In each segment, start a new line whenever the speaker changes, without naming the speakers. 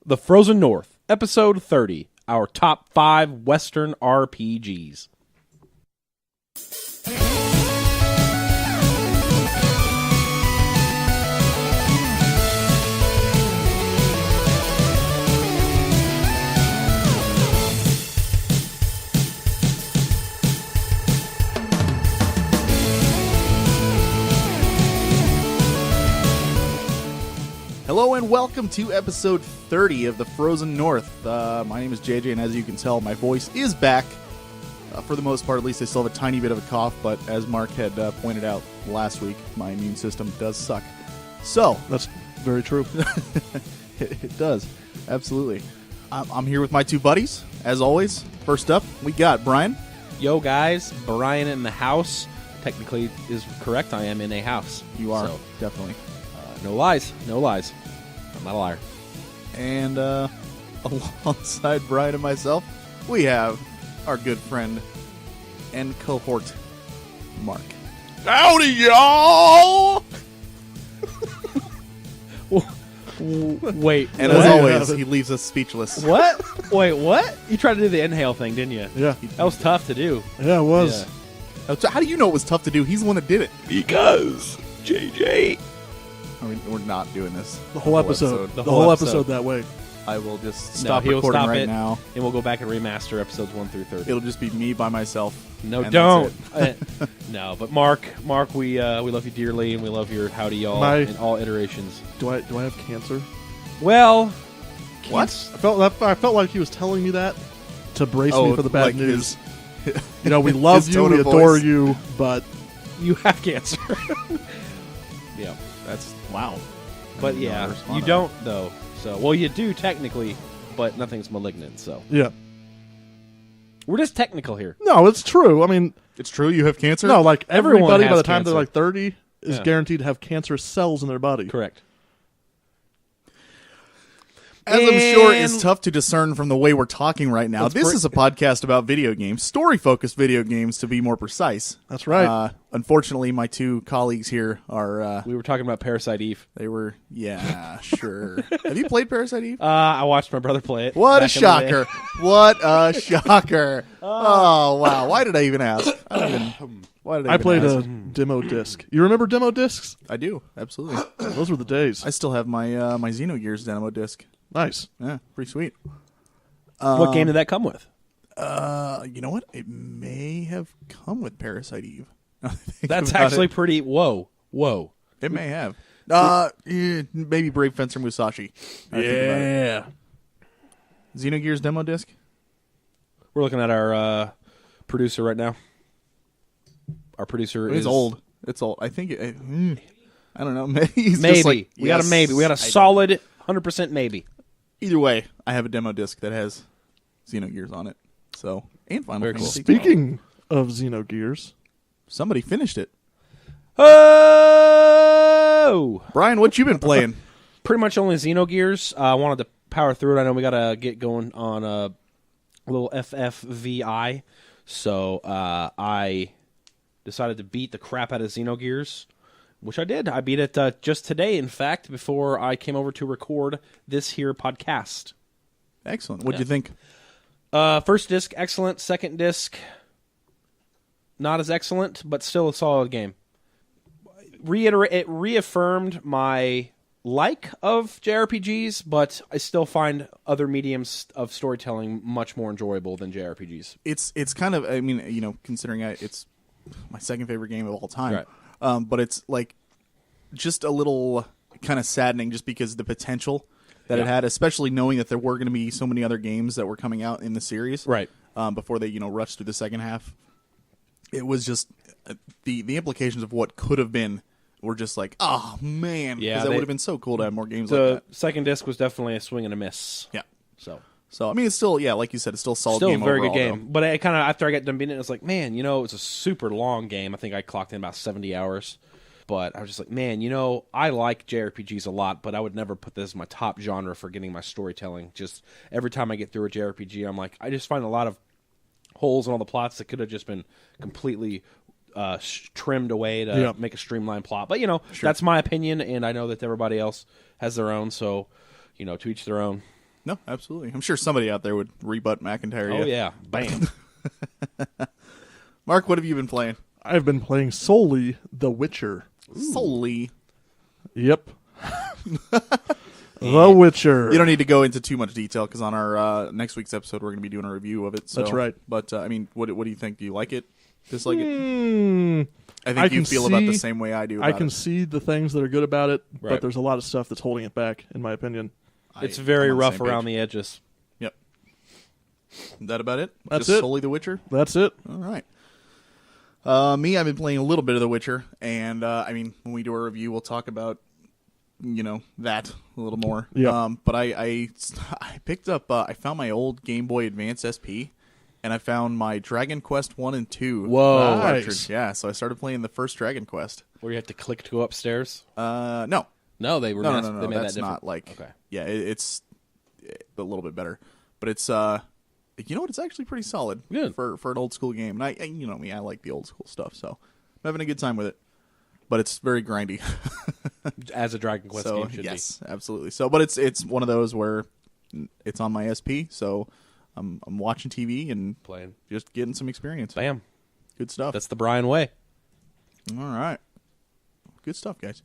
The Frozen North, Episode 30, our top 5 Western RPGs.
Hello and welcome to episode 30 of the Frozen North. My name is JJ, and as you can tell, my voice is back. For the most part, at least I still have a tiny bit of a cough, but as Mark had pointed out last week, my immune system does suck. So,
that's very true.
it does. Absolutely. I'm here with my two buddies, as always. First up, we got Brian.
Yo, guys. Brian in the house. Technically is correct. I am in a house.
You are,
so,
definitely.
No lies. No lies. I'm not a liar.
And alongside Brian and myself, we have our good friend and cohort, Mark.
Howdy, y'all!
Wait.
And as always, he leaves us speechless.
What? Wait, what? You tried to do the inhale thing, didn't you?
Yeah.
That was tough to do.
Yeah, it was.
Yeah.
How do you know it was tough to do? He's the one that did it.
Because, JJ.
I mean, we're not doing this.
The whole episode.
The
The
whole
whole
episode.
episode that way.
I will just stop
he'll
recording
stop
right
it,
now.
And we'll go back and remaster episodes 1 through 30.
It'll just be me by myself.
No,
and
don't.
that's
No, but Mark, we love you dearly, and we love your howdy y'all in all iterations.
Do I have cancer?
Well,
What?
I felt like he was telling me that to brace me for the bad
like
news.
his-
You know, we love
his
you,
tone
we
of
adore
voice.
you, but
you have cancer. Yeah,
That's wow.
but
I didn't know how
yeah,
to respond
you
to
don't though. So, well, you do technically, but nothing's malignant. So
yeah.
we're just technical here.
No, it's true. I mean,
that. It's true. You have cancer.
no, like
Everyone
everybody by
has
the time
cancer.
they're like 30 is
Yeah.
guaranteed to have cancerous cells in their body.
Correct.
as I'm sure
And-
is tough to discern from the way we're talking right now.
Let's
This
br-
is a podcast about video games, story-focused video games, to be more precise.
That's right.
Unfortunately, my two colleagues here are.
We were talking about Parasite Eve.
They were. Yeah, sure. Have you played Parasite Eve?
I watched my brother play it.
What a
back in the day.
shocker! What a shocker! Oh wow! Why did I even ask? I don't even. Why did I?
I
even
played
ask?
a demo disc. You remember demo discs?
I do absolutely.
Those were the days.
I still have my my Xenogears demo disc.
Nice.
Yeah, pretty sweet.
What game did that come with?
You know what? It may have come with Parasite Eve. Now that I think
That's
about
actually
it.
pretty. Whoa.
It may have. Yeah, maybe Brave Fencer Musashi. I think about it.
Yeah.
Xenogears demo disc.
We're looking at our producer right now. Our producer
It's
is
old. It's old. I think. I don't know. Maybe he's
Maybe
just like,
we got a
yes,
maybe. We got a
I
solid 100% maybe.
Either way, I have a demo disc that has Xenogears on it. So, and Final
Very cool.
Fantasy 12.
Speaking of Xenogears,
Somebody finished it.
Oh!
Brian, what you been playing?
Pretty much only Xenogears. I wanted to power through it. I know we got to get going on a little FFVI. So I decided to beat the crap out of Xenogears, which I did. I beat it just today, in fact, before I came over to record this here podcast.
Excellent. What'd you think?
First disc, excellent. Second disc, not as excellent, but still a solid game. It reaffirmed my like of JRPGs, but I still find other mediums of storytelling much more enjoyable than JRPGs.
It's kind of, I mean, you know, considering it's my second favorite game of all time.
Right.
But it's like just a little kind of saddening just because the potential that it had, especially knowing that there were going to be so many other games that were coming out in the series.
Right.
Before they, rushed through the second half. It was just the implications of what could have been were just like, oh man,
Yeah,
because that would have been so cool to have more games
The
like that.
second disc was definitely a swing and a miss.
Yeah.
So
I mean, it's still, like you said, it's still a solid
still a
game.
very
overall,
good game.
though.
But I kind of, after I got done beating it, I was like, man, it's a super long game. I think I clocked in about 70 hours. But I was just like, man, I like JRPGs a lot, but I would never put this as my top genre for getting my storytelling. Just every time I get through a JRPG, I'm like, I just find a lot of holes in all the plots that could have just been completely trimmed away to make a streamlined plot. But,
Sure.
that's my opinion, and I know that everybody else has their own, so, to each their own.
No, absolutely. I'm sure somebody out there would rebut McIntyre.
Oh yeah, bam.
Mark, what have you been playing?
I've been playing solely The Witcher.
Solely.
Yep. The Witcher.
You don't need to go into too much detail because on our next week's episode we're going to be doing a review of it. So.
That's right.
But I mean, what do you think? Do you like it? Dislike it? I think you feel about the same way I do.
I can see the things that are good about it,
Right.
but there's a lot of stuff that's holding it back, in my opinion.
It's very
I'm on the
rough
same
around
page.
the edges.
Yep. Is that about it?
That's
Just
it.
solely The Witcher?
That's it.
All right. Me, I've been playing a little bit of The Witcher, and I mean, when we do our review, we'll talk about that a little more.
Yeah.
But I picked up. I found my old Game Boy Advance SP, and I found my Dragon Quest 1 and 2.
Whoa.
Nice.
cartridge. Yeah. So I started playing the first Dragon Quest.
Where you have to click to go upstairs.
No.
No, they were
No,
they made
that's
that different.
not like.
Okay.
Yeah, it's a little bit better, but it's you know what? It's actually pretty solid.
Good.
for an old school game. And I you know me, I like the old school stuff, so I'm having a good time with it. But it's very grindy.
As a Dragon Quest
So
game should
yes, absolutely. So, but it's one of those where it's on my SP, so I'm watching TV and
be playing.
just getting some experience.
Bam.
Good stuff.
That's the Brian way.
All right. Good stuff, guys.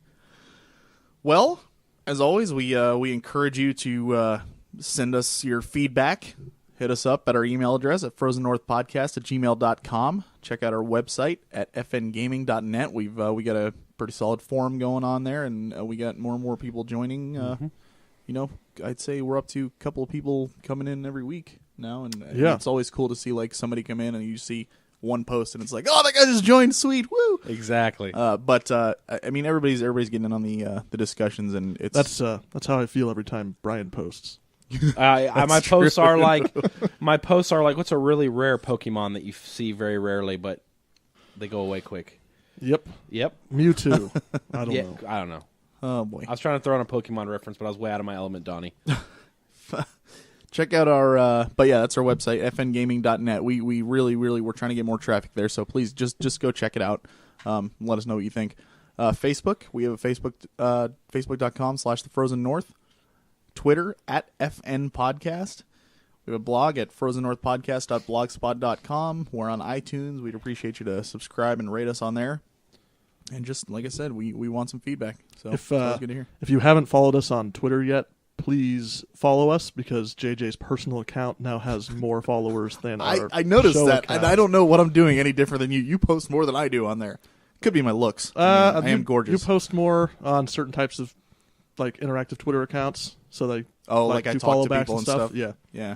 Well, as always, we encourage you to send us your feedback. Hit us up at our email address at frozennorthpodcast@gmail.com. Check out our website at fngaming.net. We got a pretty solid forum going on there, and we got more and more people joining. I'd say we're up to a couple of people coming in every week now, and
Yeah.
it's always cool to see like somebody come in and you see one post and it's like, oh, that guy just joined, sweet, woo!
Exactly.
But I mean, everybody's getting in on the discussions, and it's
That's how I feel every time Brian posts.
My posts are like what's a really rare Pokemon that you see very rarely, but they go away quick.
Yep.
Yep.
Mewtwo. I don't
Yeah,
know.
I don't know.
oh boy.
I was trying to throw in a Pokemon reference, but I was way out of my element, Donnie.
Check out our but yeah, that's our website, fngaming.net. We really we're trying to get more traffic there, so please just go check it out. Let us know what you think. Facebook, we have a facebook.com/thefrozennorth. Twitter at FN Podcast. We have a blog at frozennorthpodcast.blogspot.com. We're on iTunes. We'd appreciate you to subscribe and rate us on there. And just like I said, we want some feedback. So
If
it's always good to hear.
if you haven't followed us on Twitter yet, please follow us because JJ's personal account now has more followers than our
I noticed
show
that,
account.
and I don't know what I'm doing any different than you. You post more than I do on there. Could be my looks. I am gorgeous.
You post more on certain types of like interactive Twitter accounts, so they
like I
do
talk
follow
to
backs
people
and
and
stuff.
stuff.
Yeah,
Yeah,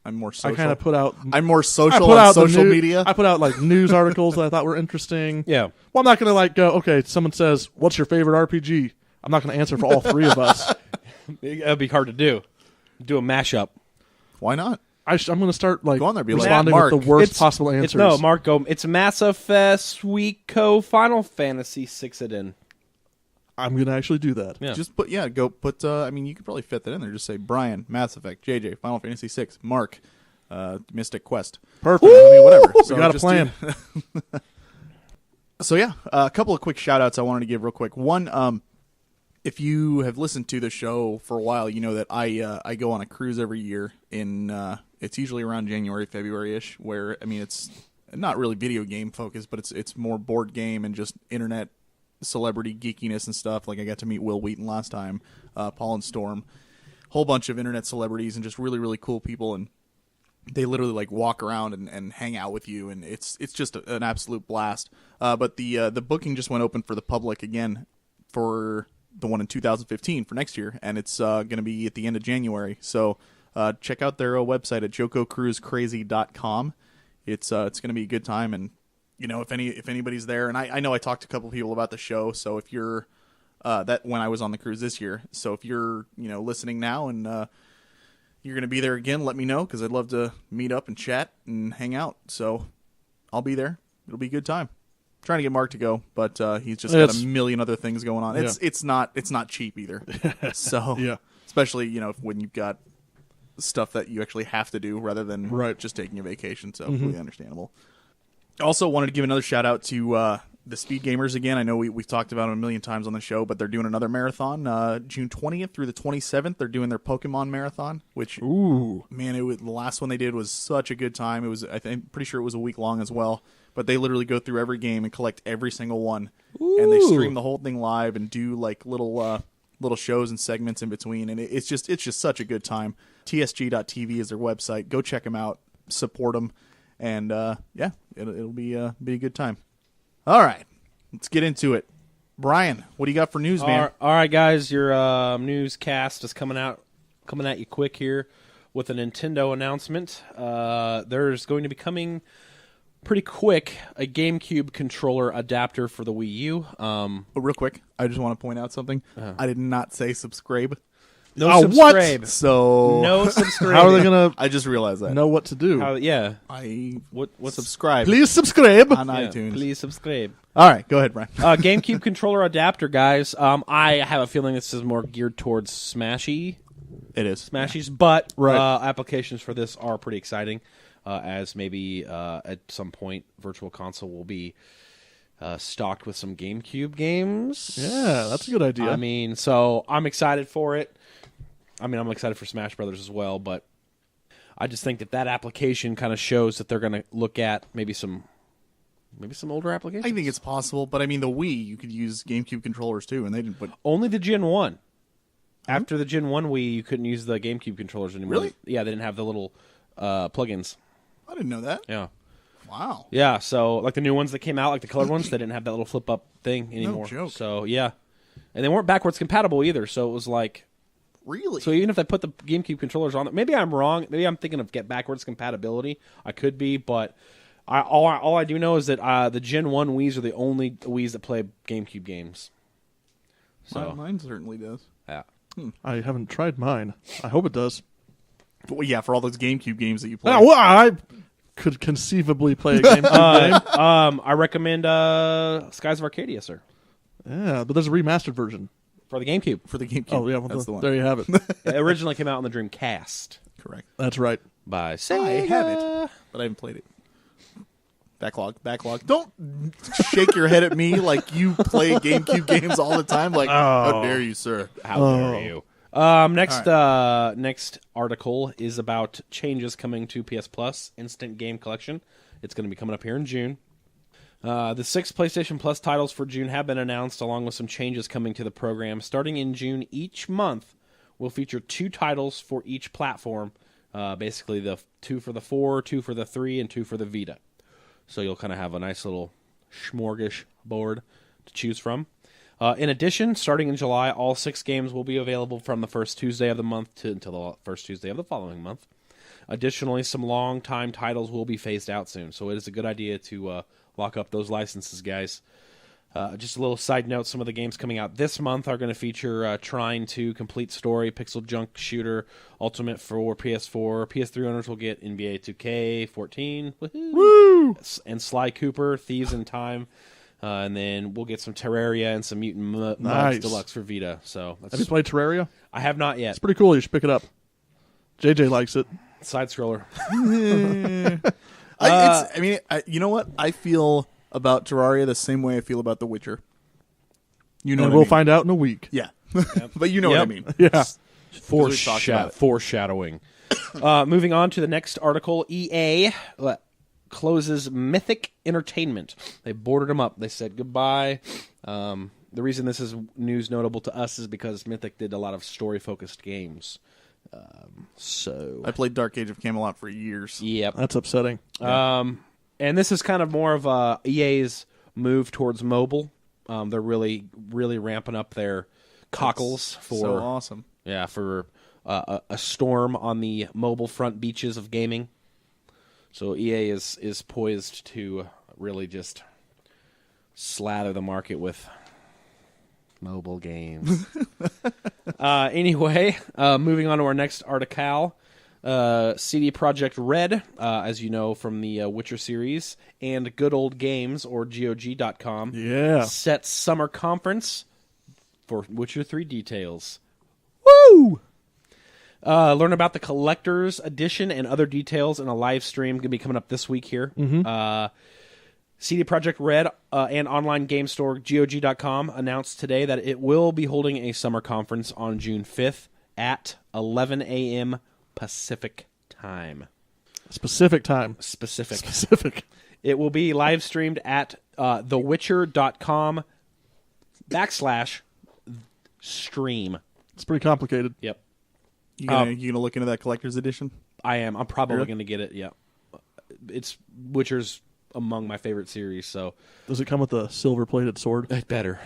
I'm more social.
I kind of put out.
I'm more
I
social
put
on
out the
social
new-
media.
I put out like news articles that I thought were interesting.
Yeah.
Well, I'm not going to like go. Okay, someone says, "What's your favorite RPG?" I'm not going to answer for all three of us.
That'd be hard to do. Do a mashup.
Why not?
I'm going to start like
Go on there, be like,
responding
Mark,
with the worst
It's-
possible answers.
No, Mark, go. It's Massive Fest Week Co. Final Fantasy 6 it in.
I'm going to actually do that.
Yeah.
Just put go put. I mean, you could probably fit that in there. Just say Brian, Mass Effect, JJ, Final Fantasy 6, Mark, Mystic Quest.
Perfect.
I mean, whatever.
We got a
just
plan.
So yeah, a couple of quick shout outs I wanted to give real quick. One, if you have listened to the show for a while, you know that I go on a cruise every year in it's usually around January, February-ish, where I mean it's not really video game focused, but it's more board game and just internet celebrity geekiness and stuff. Like I got to meet Will Wheaton last time, Paul and Storm, whole bunch of internet celebrities and just really cool people, and they literally like walk around and hang out with you, and it's just an absolute blast. But the booking just went open for the public again for the one in 2015 for next year, and it's going to be at the end of January. So check out their website at jokocruisecrazy.com. It's going to be a good time, and you know if anybody's there, and I know I talked to a couple people about the show, so if you're that when I was on the cruise this year, so if you're listening now and you're going to be there again, let me know, because I'd love to meet up and chat and hang out. So I'll be there. It'll be a good time. Trying to get Mark to go, but he's just got a million other things going on. It's not cheap either. So
Yeah.
especially when you've got stuff that you actually have to do rather than
Right.
just taking a vacation. So completely understandable. Also wanted to give another shout out to the Speed Gamers again. I know we've talked about them a million times on the show, but they're doing another marathon June 20th through the 27th. They're doing their Pokemon marathon, which, man, the last one they did was such a good time. It was, I'm pretty sure it was a week long as well, but they literally go through every game and collect every single one, and they stream the whole thing live and do like little shows and segments in between, and it's just such a good time. TSG.TV is their website. Go check them out, support them, and it'll be a good time. All right, let's get into it. Brian, what do you got for news, man?
All right, guys, your newscast is coming at you quick here with a Nintendo announcement. There's going to be coming pretty quick a GameCube controller adapter for the Wii U.
But real quick, I just want to point out something. I did not say subscribe.
No subscribe.
What? So
no subscribe.
How are they going to
I just realized that.
know what to do?
What's
Subscribe.
Please subscribe.
On iTunes.
Please subscribe.
All right, go ahead, Brian.
GameCube controller adapter, guys. I have a feeling this is more geared towards Smashies, but applications for this are pretty exciting. As maybe at some point, Virtual Console will be stocked with some GameCube games.
Yeah, that's a good idea.
I mean, so I'm excited for it. I mean, I'm excited for Smash Brothers as well, but I just think that application kind of shows that they're going to look at maybe some older applications.
I think it's possible, but I mean, the Wii, you could use GameCube controllers too, and they didn't put...
Only the Gen 1. After the Gen 1 Wii, you couldn't use the GameCube controllers anymore.
Really?
Yeah, they didn't have the little plugins.
I didn't know that.
Yeah.
Wow.
Yeah, so like the new ones that came out, like the colored ones, they didn't have that little flip-up thing anymore.
No joke.
So, yeah. And they weren't backwards compatible either, so it was like...
Really?
So even if they put the GameCube controllers on there, maybe I'm wrong. Maybe I'm thinking of backwards compatibility. I could be, but all I do know is that the Gen 1 Wiis are the only Wiis that play GameCube games. So
Mine certainly does.
yeah.
I haven't tried mine. I hope it does.
Well, yeah, for all those GameCube games that you play.
Well, I could conceivably play a GameCube game.
I recommend Skies of Arcadia, sir,
Yeah, but there's a remastered version.
for the GameCube.
For the GameCube.
Oh, yeah, well,
that's the one.
there you have it.
It originally came out on the Dreamcast
Correct.
That's right.
by Sega.
I have it, but I haven't played it. Backlog. Don't shake your head at me like you play GameCube games all the time. Like, how dare you, sir?
How dare you? Next article is about changes coming to PS Plus Instant Game Collection. It's going to be coming up here in June. The 6 PlayStation Plus titles for June have been announced, along with some changes coming to the program. Starting in June, each month will feature 2 titles for each platform. Basically, the 2 for the 4, 2 for the 3, and 2 for the Vita. So you'll kind of have a nice little smorgasbord to choose from. In addition, starting in July, all 6 games will be available from the first Tuesday of the month until the first Tuesday of the following month. Additionally, some long-time titles will be phased out soon, so it is a good idea to lock up those licenses, guys. Just a little side note, some of the games coming out this month are going to feature Trine 2, Complete Story, Pixel Junk Shooter, Ultimate for PS4. PS3 owners will get NBA 2K14, woo! And Sly Cooper, Thieves in Time. And then we'll get some Terraria and some Mutant Mudds Deluxe for Vita. So
Have you played Terraria?
I have not yet.
It's pretty cool. You should pick it up. JJ likes it.
Side scroller.
You know what? I feel about Terraria the same way I feel about The Witcher. You know
and
what
we'll
I mean.
find out in a week.
Yeah. But you know what I mean.
Yeah.
Foreshadowing. Moving on to the next article, EA closes Mythic Entertainment. They boarded them up. They said goodbye. The reason this is news notable to us is because Mythic did a lot of story-focused games.
I played Dark Age of Camelot for years.
Yep.
That's upsetting.
And this is kind of more of EA's move towards mobile. They're really, really ramping up their cockles for
so awesome.
Yeah, for a storm on the mobile front beaches of gaming. So EA is poised to really just slather the market with mobile games. Anyway, moving on to our next article. CD Projekt Red, as you know from the Witcher series, and Good Old Games, or GOG.com, sets summer conference for Witcher 3 details. Woo! Learn about the Collector's Edition and other details in a live stream. Going to be coming up this week here. CD Projekt Red and online game store GOG.com announced today that it will be holding a summer conference on June 5th at 11 a.m. Pacific time.
Specific time.
Specific. It will be live streamed at thewitcher.com/stream.
It's pretty complicated.
Yep.
You gonna look into that collector's edition?
I am. I'm probably
Really?
going to get it, yeah. It's Witcher's among my favorite series, so...
Does it come with a silver-plated sword?
It better.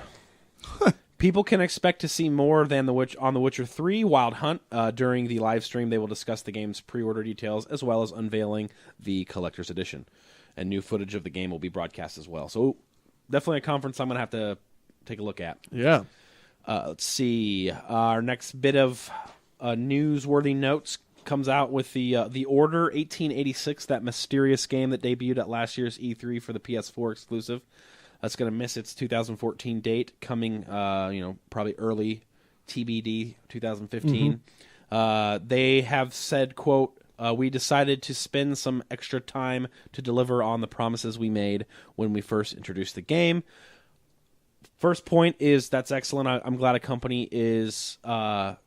People can expect to see more than on The Witcher 3 Wild Hunt. During the live stream, they will discuss the game's pre-order details, as well as unveiling the collector's edition. And new footage of the game will be broadcast as well. So, definitely a conference I'm going to have to take a look at.
Yeah.
Let's see. Our next bit of newsworthy notes comes out with the Order 1886, that mysterious game that debuted at last year's E3 for the PS4 exclusive. That's going to miss its 2014 date, coming, probably early TBD 2015. They have said, quote, we decided to spend some extra time to deliver on the promises we made when we first introduced the game. First point is that's excellent. I'm glad a company is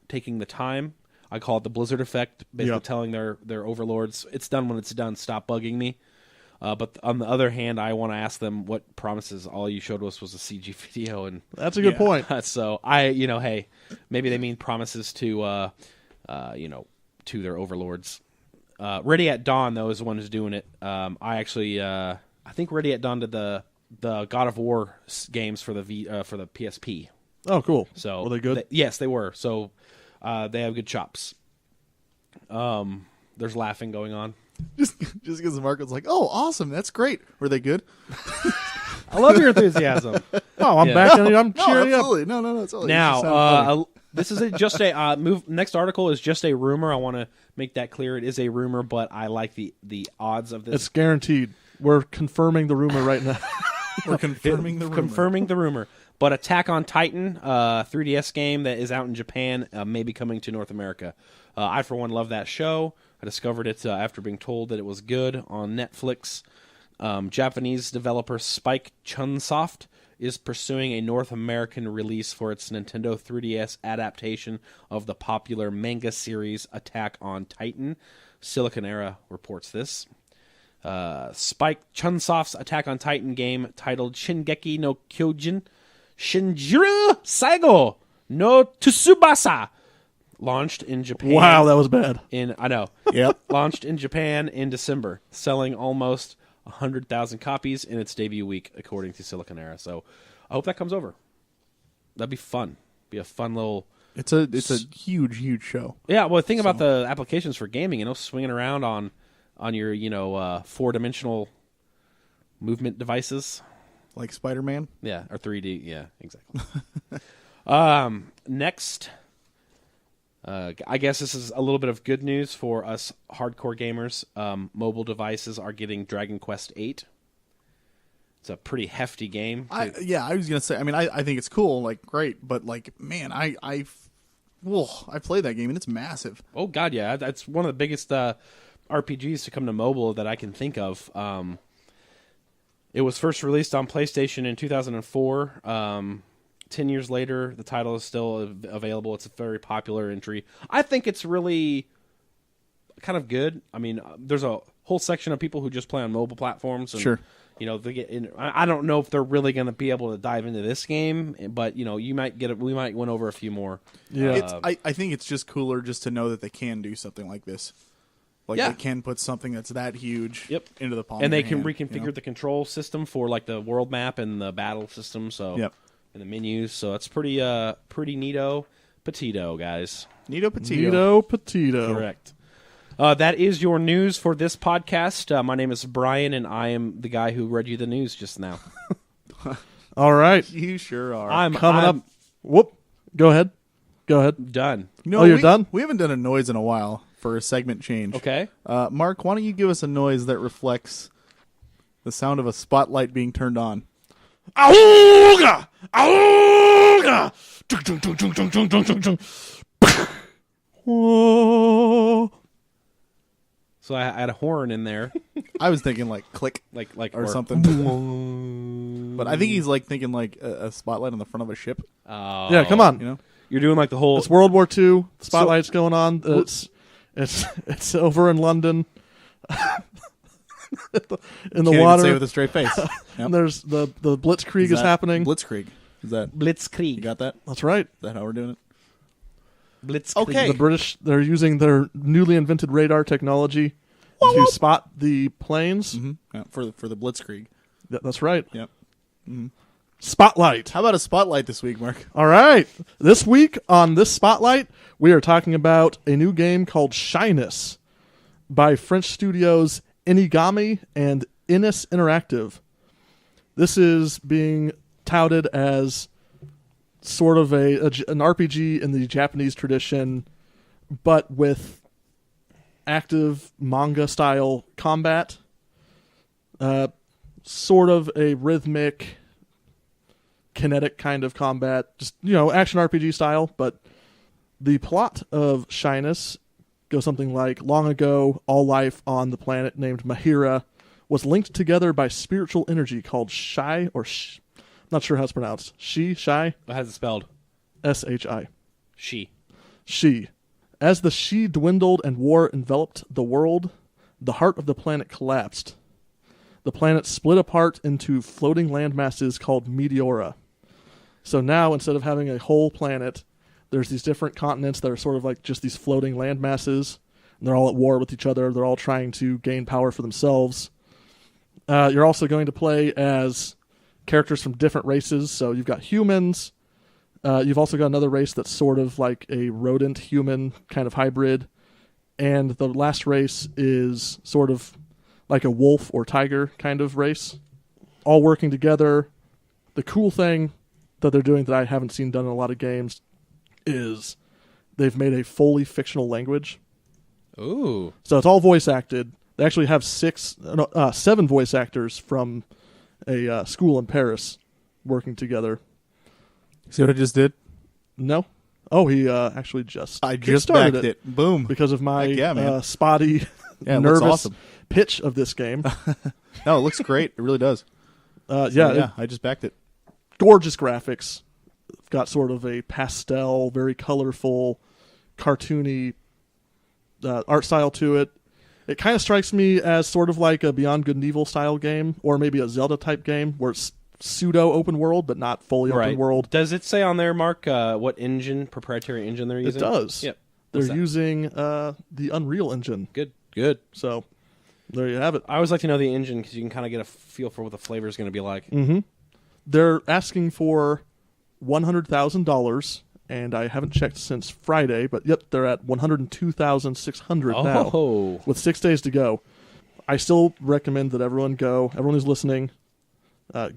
taking the time. I call it the Blizzard effect, basically telling their overlords, it's done when it's done, stop bugging me. But on the other hand, I want to ask them what promises. All you showed us was a CG video, and
that's a good point.
So hey, maybe they mean promises to, to their overlords. Ready at Dawn, though, is the one who's doing it. I think Ready at Dawn did the God of War games for the PSP.
Oh, cool.
So
were they good?
Yes, they were. So they have good chops. There's laughing going on.
Just because Marco's like, oh, awesome, that's great. Were they good?
I love your enthusiasm.
Oh, I'm back on you. I'm cheering up.
No, it's all
Now, this is just a move. Next article is just a rumor. I want to make that clear. It is a rumor, but I like the odds of this.
It's guaranteed. We're confirming the rumor right now.
We're confirming the rumor.
Confirming the rumor. But Attack on Titan, 3DS game that is out in Japan, may be coming to North America. I, for one, love that show. I discovered it after being told that it was good on Netflix. Japanese developer Spike Chunsoft is pursuing a North American release for its Nintendo 3DS adaptation of the popular manga series Attack on Titan. Silicon Era reports this. Spike Chunsoft's Attack on Titan game, titled Shingeki no Kyojin Shinjiro Saigo no Tsubasa, launched in Japan.
Wow, that was bad.
I know.
Yep.
Launched in Japan in December, selling almost 100,000 copies in its debut week, according to Silicon Era. So I hope that comes over. That'd be fun. Be a fun little...
It's a huge show.
Yeah, well, think about the applications for gaming, swinging around on your, 4-dimensional movement devices.
Like Spider-Man?
Yeah, or 3D. Yeah, exactly. Next... I guess this is a little bit of good news for us hardcore gamers. Mobile devices are getting Dragon Quest VIII. It's a pretty hefty game.
I was gonna say. I mean, I think it's cool, like great, but like, man, I played that game and it's massive.
Oh God, yeah, that's one of the biggest RPGs to come to mobile that I can think of. It was first released on PlayStation in 2004. 10 years later, the title is still available. It's a very popular entry. I think it's really kind of good. I mean, there's a whole section of people who just play on mobile platforms. And,
sure.
They get in. I don't know if they're really going to be able to dive into this game, but we might win over a few more.
Yeah,
I think it's just cooler just to know that they can do something like this. Like they can put something that's that huge into the palm.
And
of
they
your
can
hand,
reconfigure the control system for like the world map and the battle system. So and the menus. So it's pretty neato petito, guys.
Neato petito.
Correct. That is your news for this podcast. My name is Brian, and I am the guy who read you the news just now.
All right.
You sure are.
I'm coming up. Whoop. Go ahead.
Done.
You're done?
We haven't done a noise in a while for a segment change.
Okay.
Mark, why don't you give us a noise that reflects the sound of a spotlight being turned on?
Auga! Auga! Dung, dung, dung, dung, dung, dung, dung, dung.
So I had a horn in there.
I was thinking like click
like
or something. But I think he's like thinking like a spotlight on the front of a ship.
Oh,
Yeah, come on.
You know,
You're doing like the whole.
It's World War II. The spotlight's going on. It's over in London. in the
can't even
water.
say it with a straight face. Yep.
And there's the Blitzkrieg is happening.
Blitzkrieg. Is that
Blitzkrieg.
you got that?
That's right.
Is that how we're doing it?
Blitzkrieg.
Okay.
The British, they're using their newly invented radar technology to spot the planes.
Mm-hmm. Yeah, for the Blitzkrieg.
That's right.
Yep.
Spotlight.
How about a spotlight this week, Mark?
All right. This week on this Spotlight, we are talking about a new game called Shyness by French studios Inigami and Innis Interactive. This is being touted as sort of an RPG in the Japanese tradition, but with active manga-style combat. Sort of a rhythmic, kinetic kind of combat. Just, action RPG style, but the plot of Shyness goes something like, long ago, all life on the planet named Mahira was linked together by spiritual energy called Shy, or not sure how it's pronounced. Shy?
How's it spelled?
S-H-I.
She.
As the She dwindled and war enveloped the world, the heart of the planet collapsed. The planet split apart into floating landmasses called meteora. So now, instead of having a whole planet, there's these different continents that are sort of like just these floating landmasses, and they're all at war with each other. They're all trying to gain power for themselves. You're also going to play as characters from different races. So you've got humans. You've also got another race that's sort of like a rodent-human kind of hybrid. And the last race is sort of like a wolf or tiger kind of race. All working together. The cool thing that they're doing that I haven't seen done in a lot of games is they've made a fully fictional language.
Ooh.
So it's all voice acted. They actually have 7 voice actors from a school in Paris working together.
See what I just did?
No? Oh, he actually just
I just
started
backed it. Boom.
because of my
Heck yeah, man.
spotty,
Yeah, it looks
nervous
awesome.
pitch of this game.
No, it looks great. It really does. I just backed it.
Gorgeous graphics. Got sort of a pastel, very colorful, cartoony art style to it. It kind of strikes me as sort of like a Beyond Good and Evil style game, or maybe a Zelda type game where it's pseudo open world but not fully open world.
Does it say on there, Mark, what proprietary engine they're using?
It does.
Yep.
They're using the Unreal Engine.
Good.
So there you have it.
I always like to know the engine because you can kind of get a feel for what the flavor is going to be like.
Mm-hmm. They're asking for $100,000, and I haven't checked since Friday, but yep, they're at $102,600 now, with 6 days to go. I still recommend that everyone who's listening,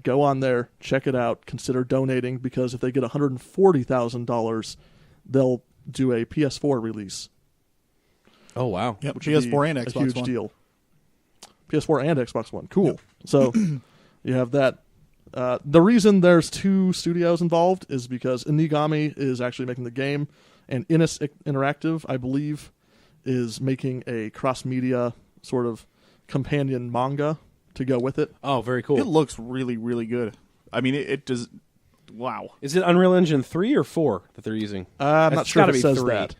go on there, check it out, consider donating, because if they get $140,000, they'll do a PS4 release.
Oh, wow.
Yep,
Which would be
PS4 and Xbox
a huge
One.
deal. PS4 and Xbox One. Cool. Yep. So you have that. The reason there's 2 studios involved is because Inigami is actually making the game, and Innis Interactive, I believe, is making a cross-media sort of companion manga to go with it.
Oh, very cool.
It looks really, really good. I mean, it does. Wow.
Is it Unreal Engine 3 or 4 that they're using?
I'm not sure if it says
3.
that.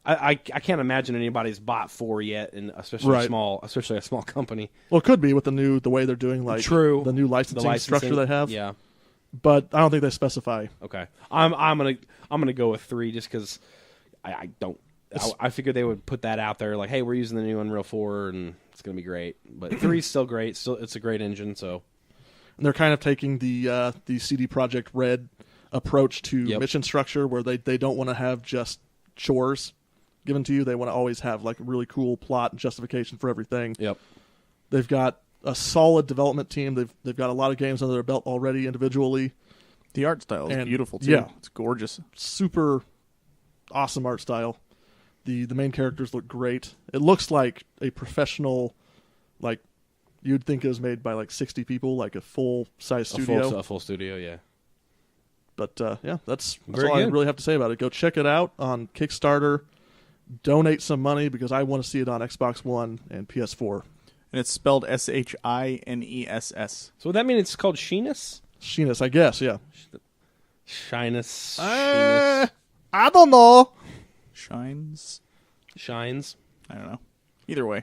I can't imagine anybody's bought 4 yet, and especially a small company.
Well, it could be with the way they're doing the new licensing structure they have.
Yeah,
but I don't think they specify.
Okay, I'm gonna go with 3 just because I figured they would put that out there like, hey, we're using the new Unreal 4 and it's gonna be great. But 3's still great. It's a great engine. So
and they're kind of taking the CD Projekt Red approach to mission structure, where they don't want to have just chores given to you. They want to always have like a really cool plot and justification for everything.
Yep.
They've got a solid development team. They've got a lot of games under their belt already individually.
The art style is beautiful too.
Yeah.
It's gorgeous.
Super awesome art style. The main characters look great. It looks like a professional, like you'd think it was made by like 60 people, like a full size studio.
A full studio, yeah.
But that's
Very
all I
good.
really have to say about it. Go check it out on Kickstarter. Donate some money because I want to see it on Xbox One and PS4.
and it's spelled SHINESS.
So would that mean it's called Sheenus?
Sheenus, I guess, yeah.
Shyness.
I don't know.
Shines.
Shines.
I don't know. Either way,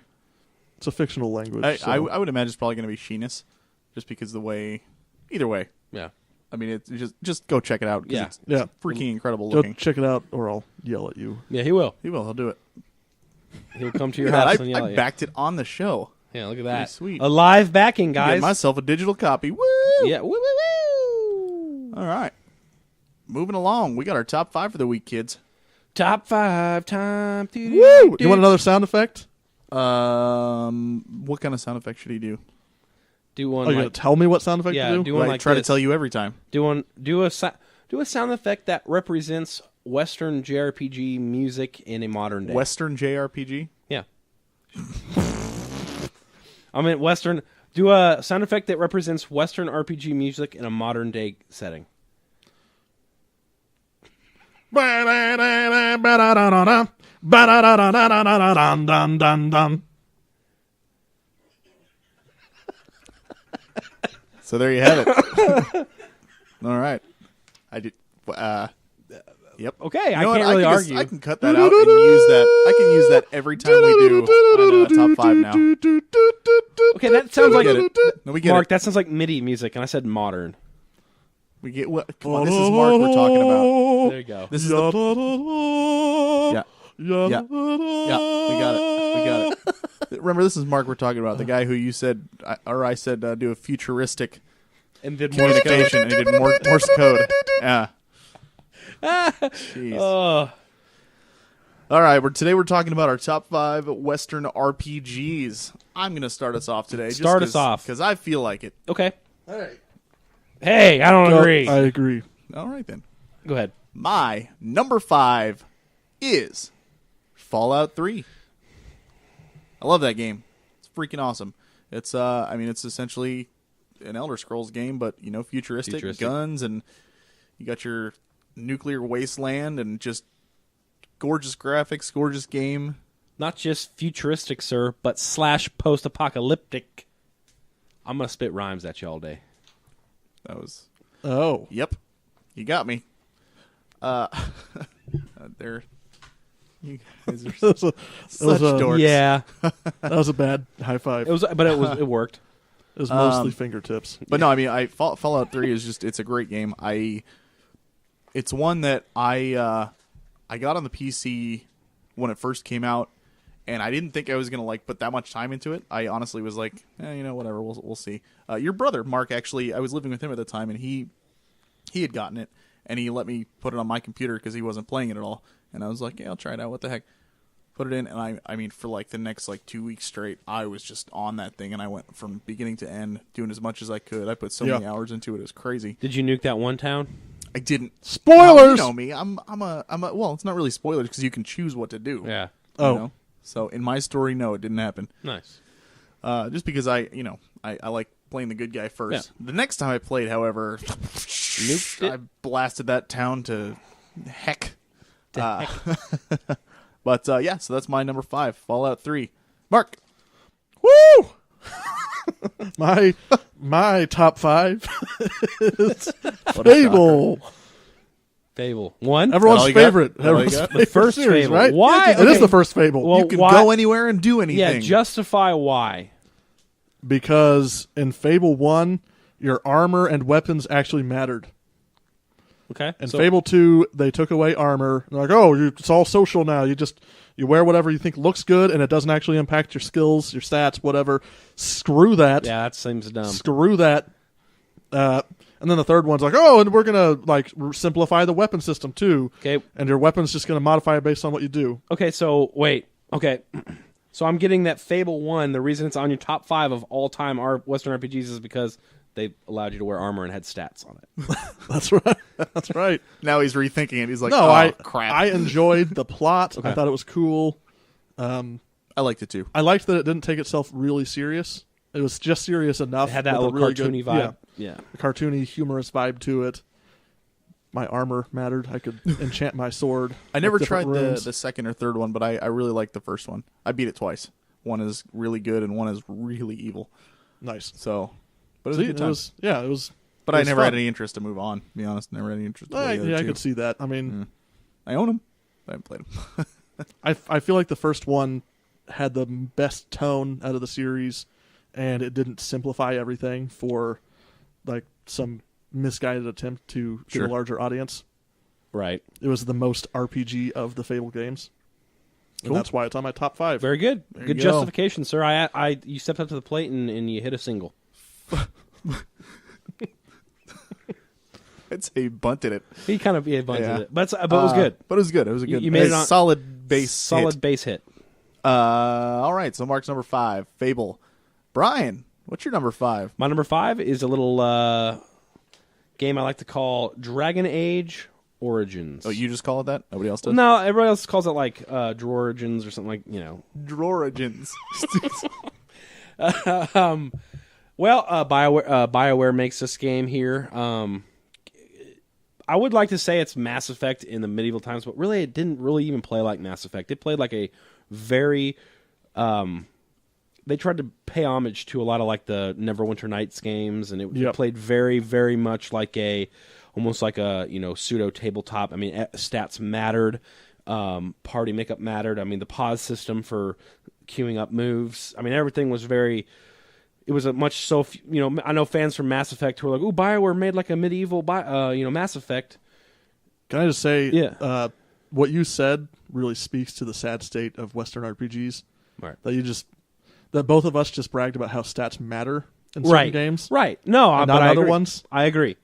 It's a fictional language.
I would imagine it's probably going to be Sheenus, just because the way. Either way,
Yeah.
I mean, it's just go check it out. 'Cause
Yeah.
it's
Yeah.
freaking incredible
Go
looking.
check it out, or I'll yell at you.
Yeah, he will.
He will. He'll do it.
He'll come to your
Look at
house
that.
and yell
I
at you.
backed it on the show.
Yeah, look at that.
Pretty sweet.
A live backing,
Get
guys.
myself a digital copy. Woo!
Yeah. Woo, woo, woo.
All right. Moving along, we got our top 5 for the week, kids.
Top 5 time.
Woo! You want another sound effect?
What kind of sound effect should he do?
Do one
Are you going
like
to tell me what sound effect
yeah,
to do?
do one
Right,
like
try
this.
to tell you every time.
Do a sound effect that represents Western JRPG music in a modern day.
Western JRPG.
Yeah. I mean Western. Do a sound effect that represents Western RPG music in a modern day setting.
So there you have it. All right. I did. Yep.
Okay, I
You know
can't
what?
really
can
argue.
I can cut that out and use that. I can use that every time we do on, top 5 now.
Okay, that sounds like
Get it? No, we get
Mark.
it.
That sounds like MIDI music, and I said modern.
We get what? Come on, this is Mark we're talking about.
There you go.
This is the, yeah. Yeah, we got it. We got it. Remember, this is Mark we're talking about. The guy who you said, I said, do a futuristic
And then more
communication, and he did Morse code. Yeah. Jeez.
Oh,
All right, today we're talking about our top 5 Western RPGs. I'm going to start us off today.
Start us off.
Because I feel like it.
okay. Hey, I don't agree.
I agree.
All right, then.
Go ahead.
My number 5 is Fallout 3. I love that game. It's freaking awesome. It's it's essentially an Elder Scrolls game, but futuristic. Guns, and you got your nuclear wasteland and just gorgeous graphics, gorgeous game.
Not just futuristic, sir, but / post-apocalyptic. I'm gonna spit rhymes at you all day.
That was
Oh.
Yep. You got me. There. You guys are
That was a,
such dorks.
Yeah,
that was a bad high five.
it worked.
It was mostly fingertips.
But no, I mean, Fallout 3 is it's a great game. It's one that I got on the PC when it first came out, and I didn't think I was gonna put that much time into it. I honestly was like, whatever, we'll see. Your brother Mark, actually, I was living with him at the time, and he had gotten it, and he let me put it on my computer because he wasn't playing it at all. And I was like, yeah, I'll try it out. What the heck? Put it in, and I mean, for the next 2 weeks straight, I was just on that thing, and I went from beginning to end, doing as much as I could. I put so many hours into it; it was crazy.
Did you nuke that one town?
I didn't.
Spoilers!
You know me. I'm a. Well, it's not really spoilers because you can choose what to do.
Yeah.
Oh.
So in my story, no, it didn't happen.
Nice.
Just because I like playing the good guy first.
Yeah.
The next time I played, however,
Nuked it?
I blasted that town to heck. But yeah, so that's my number 5, Fallout 3. Mark.
Woo! my top 5 is Fable.
Fable 1.
Everyone's
all you got?
favorite.
That all you
Everyone's
got?
favorite
first
series,
Fable.
right?
Why?
It is
Okay.
the first Fable.
Well,
You can
why-
go anywhere and do anything.
Yeah, justify why.
Because in Fable 1, your armor and weapons actually mattered.
Okay.
In
So-
Fable 2, they took away armor. They're like, oh, it's all social now. You wear whatever you think looks good, and it doesn't actually impact your skills, your stats, whatever. Screw that.
yeah, that seems dumb.
Screw that. And then the third one's like, oh, and we're going to simplify the weapon system too.
Okay.
And your weapon's just going to modify it based on what you do.
Okay, so wait. Okay. So I'm getting that Fable 1, the reason it's on your top 5 of all-time Western RPGs is because they allowed you to wear armor and had stats on it.
That's right. That's right.
Now he's rethinking it. He's like,
No,
oh, crap.
I enjoyed the plot.
Okay.
I thought it was cool.
I liked it too.
I liked that it didn't take itself really serious. It was just serious enough.
It had that
with a
little
really
cartoony
good,
vibe.
Yeah,
Yeah.
a cartoony, humorous vibe to it. My armor mattered. I could enchant my sword.
I never
with
tried
different rooms.
the second or third one, but I really liked the first one. I beat it twice. One is really good and one is really evil.
Nice.
So, but it was
See,
a good time.
it was.
But
it
I
was
never had
fun.
any interest to move on. To be honest, never had any interest. To play the other
Yeah, I
two.
could see that. I mean,
I own them. I haven't played them.
I feel like the first one had the best tone out of the series, and it didn't simplify everything for like some misguided attempt to get
Sure.
a larger audience.
Right.
It was the most RPG of the Fable games.
Cool.
And that's why it's on my top 5.
Very good.
There
Good
you go.
justification, sir. You stepped up to the plate and you hit a single.
I'd say he bunted it.
He kind of bunted
Yeah.
it, but it was good.
But it was good. It was a good.
You made it
a
on
solid base.
solid
hit.
base hit.
All right. So Mark's number 5, Fable. Brian, what's your number 5?
My number 5 is a little game I like to call Dragon Age Origins.
Oh, you just call it that? Nobody else does.
No, everybody else calls it like Drorigins or something like
Drorigins.
Well, BioWare makes this game here. I would like to say it's Mass Effect in the medieval times, but really it didn't really even play like Mass Effect. It played like a very... they tried to pay homage to a lot of like the Neverwinter Nights games, and it played very, very much like almost like a pseudo tabletop. I mean, stats mattered, party makeup mattered. I mean, the pause system for queuing up moves. I mean, everything was very. It was a much so I know fans from Mass Effect who are like, "Ooh, BioWare made like a medieval Mass Effect."
Can I just say,
Yeah.
What you said really speaks to the sad state of Western RPGs.
Right.
That both of us just bragged about how stats matter in certain games.
Right. No,
And
but
not
I
other
agree.
ones.
I agree.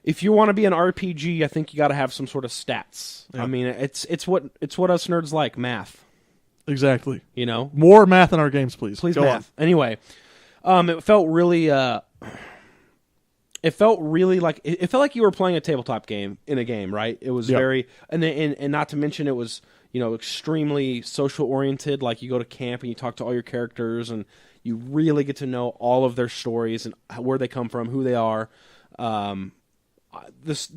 If you want to be an RPG, I think you got to have some sort of stats.
Yeah.
I mean, it's what us nerds like, math.
Exactly.
More
math in our games, please.
Please,
Go
math. Anyway, it felt really. It felt really like it felt like you were playing a tabletop game in a game, right? It was very, and not to mention it was extremely social oriented. Like you go to camp and you talk to all your characters, and you really get to know all of their stories and where they come from, who they are. The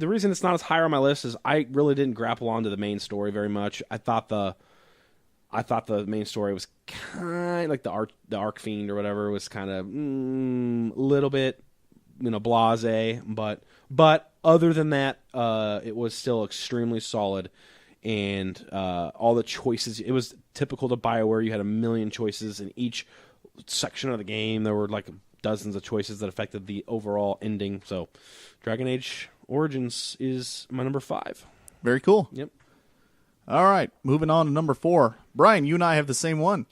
reason it's not as high on my list is I really didn't grapple onto the main story very much. I thought the main story was kind of like the Arc Fiend or whatever was kind of a little bit blasé, but other than that, it was still extremely solid, and all the choices. It was typical to BioWare. You had a million choices in each section of the game. There were like dozens of choices that affected the overall ending. So, Dragon Age Origins is my number 5.
Very cool.
Yep.
All right, moving on to number 4. Brian, you and I have the same one.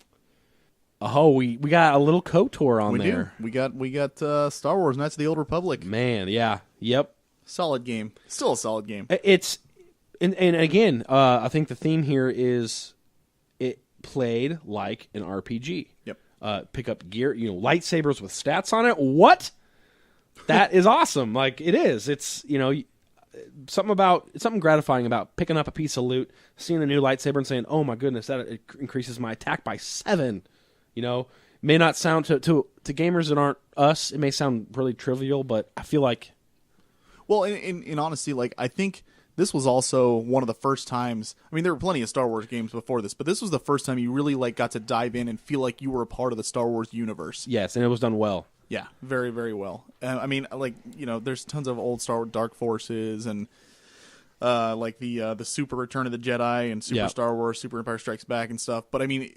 Oh, we got a little KOTOR on
We
there.
do. We got Star Wars: Knights of the Old Republic.
Man, yeah, yep.
Solid game. Still a solid game.
It's and again, I think the theme here is it played like an RPG.
Yep.
Pick up gear, lightsabers with stats on it. What? That is awesome. Like it is. It's something gratifying about picking up a piece of loot, seeing a new lightsaber, and saying, "Oh my goodness, that it increases my attack by 7." May not sound to gamers that aren't us. It may sound really trivial, but I feel like.
Well, in honesty, like I think this was also one of the first times. I mean, there were plenty of Star Wars games before this, but this was the first time you really got to dive in and feel like you were a part of the Star Wars universe.
Yes, and it was done well.
Yeah, very, very well. I mean, there's tons of old Star Wars Dark Forces and like the Super Return of the Jedi and Super Star Wars, Super Empire Strikes Back and stuff. But I mean,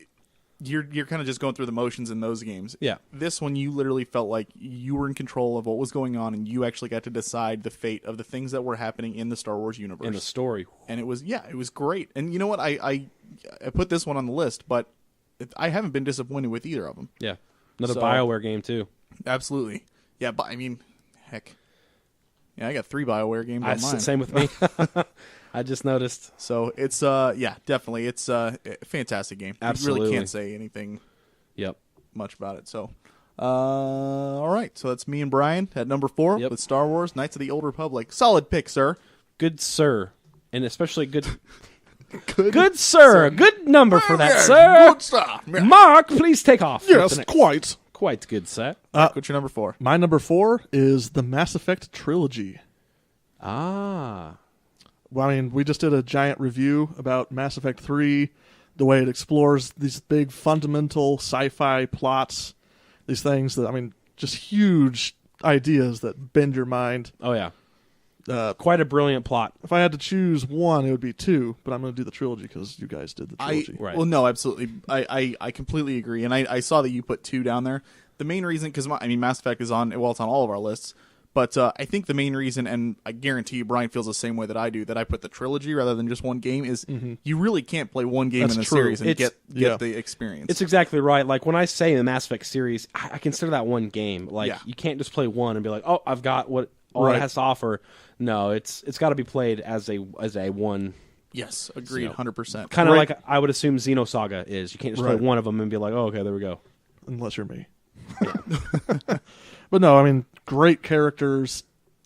you're kind of just going through the motions in those games.
Yeah.
This one, you literally felt like you were in control of what was going on, and you actually got to decide the fate of the things that were happening in the Star Wars universe.
In the story.
And it was great. And you know what? I put this one on the list, but I haven't been disappointed with either of them.
Yeah. Another
So-
BioWare game, too.
Absolutely. Yeah, but I mean, heck. Yeah, I got 3 BioWare games on mine.
Same with me. I just noticed.
So it's definitely it's a fantastic game.
Absolutely.
You really can't say anything
Yep.
much about it. So all right. So that's me and Brian at number 4
Yep.
with Star Wars: Knights of the Old Republic. Solid pick, sir.
Good sir. And especially good
Good.
good sir. Good number for that,
Yes,
sir.
good stuff. Yeah.
Mark, please take off. with
Yes,
the next-
quite.
Quite good, sir.
What's your number 4?
My number 4 is the Mass Effect trilogy.
Ah.
Well, I mean, we just did a giant review about Mass Effect 3, the way it explores these big fundamental sci-fi plots, these things that, I mean, just huge ideas that bend your mind.
Oh yeah, quite a brilliant plot.
If I had to choose one, it would be 2, but I'm going to do the trilogy because you guys did the trilogy.
Right.
Well, no, absolutely. I completely agree, and I saw that you put 2 down there. The main reason, because Mass Effect is on, well, it's on all of our lists, but I think the main reason, and I guarantee you Brian feels the same way that I do, that I put the trilogy rather than just one game, is you really can't play one game
That's
in the
true.
series and
It's-
get the experience.
It's exactly right. Like when I say the Mass Effect series, I consider that one game. Like
Yeah.
you can't just play one and be like, oh, I've got what all
Right.
it has to offer. No, it's got to be played as a one.
Yes, agreed, 100%.
Kind of
Right.
like I would assume Xenosaga is. You can't just
Right.
play one of them and be like, oh, okay, there we go.
Unless you're me. But no, I mean, great characters.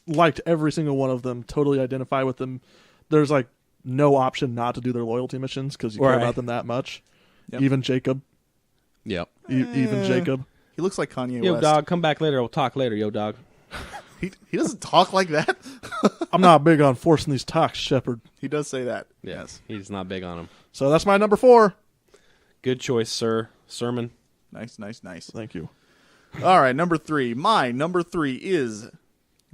Liked every single one of them. Totally identify with them. There's like no option not to do their loyalty missions because you care
Right.
about them that much.
Yep.
Even Jacob.
Yep.
Even Jacob.
He looks like Kanye
Yo,
West.
dog, come back later. We'll talk later, yo, dog.
He doesn't talk like that.
I'm not big on forcing these talks, Shepard.
He does say that.
Yes, he's not big on him.
So that's my number 4.
Good choice, sir. Sermon.
Nice.
Thank you.
All right, number 3. My number 3 is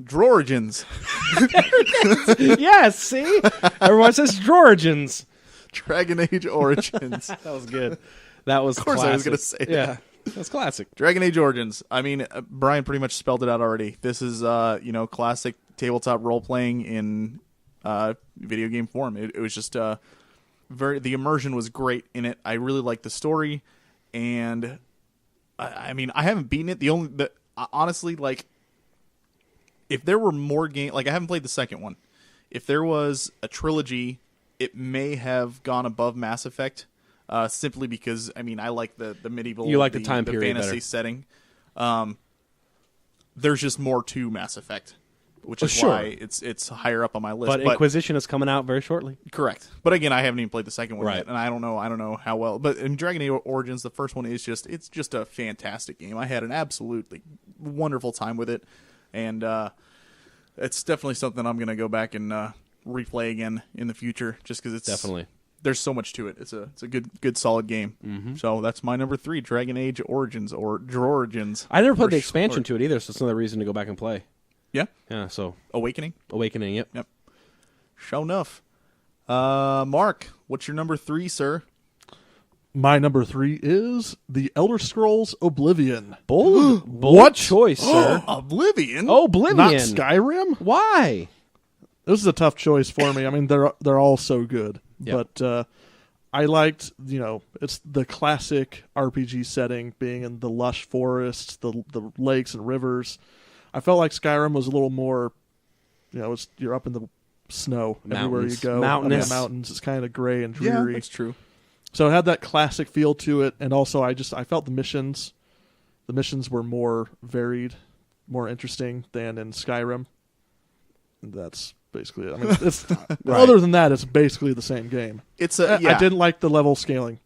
Drorigins.
Yes, see? Everyone says Drorigins.
Dragon Age Origins.
That was good. That was
Of course I was
classic.
gonna say that.
Yeah, that's classic.
Dragon Age Origins. I mean, Brian pretty much spelled it out already. This is, classic tabletop role-playing in video game form. It was just the immersion was great in it. I really liked the story, and I mean, I haven't beaten it. Honestly, like, if there were more games, like I haven't played the second one. If there was a trilogy, it may have gone above Mass Effect, simply because I mean I like the medieval,
You like the time period
fantasy
better.
setting. There's just more to Mass Effect, which is
sure.
why it's higher up on my list.
But Inquisition is coming out very shortly.
Correct. But again, I haven't even played the second one
Right.
yet, and I don't know how well. But in Dragon Age Origins, the first one is just a fantastic game. I had an absolutely wonderful time with it, and it's definitely something I'm going to go back and replay again in the future, just because it's
Definitely.
there's so much to it. It's a good solid game. Mm-hmm. So that's my number 3, Dragon Age Origins or Drorigins.
I never played the
for
expansion
short.
to it either, so it's another reason to go back and play.
Yeah,
Yeah, so
Awakening.
Awakening, yep.
Yep. Sure enough. Mark, what's your number 3, sir?
My number 3 is The Elder Scrolls Oblivion.
Bold
What?
choice, sir.
Oblivion.
Oblivion.
Not Skyrim?
Why?
This is a tough choice for me. I mean, they're all so good,
Yep.
but I liked, it's the classic RPG setting, being in the lush forests, the lakes and rivers. I felt like Skyrim was a little more, you're up in the snow everywhere you
Mountains.
go.
Mountainous.
Mountains. It's kind of gray and
Yeah,
dreary.
that's true.
So it had that classic feel to it, and also I felt the missions were more varied, more interesting than in Skyrim. And that's basically it. I mean, it's other than that, it's basically the same game.
It's
I didn't like the level scaling.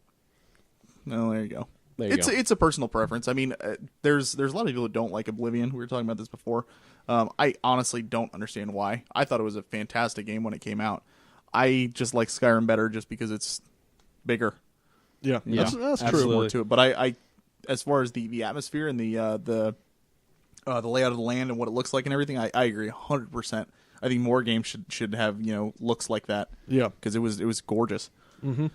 No, there you go.
There you go.
It's a personal preference. I mean, there's a lot of people who don't like Oblivion. We were talking about this before. I honestly don't understand why. I thought it was a fantastic game when it came out. I just like Skyrim better just because it's bigger.
Yeah,
Yeah,
that's
There's
true.
more to it. But I as far as the atmosphere and the layout of the land and what it looks like and everything, I agree 100%. I think more games should have looks like that.
Yeah.
because it was gorgeous. Mm-hmm.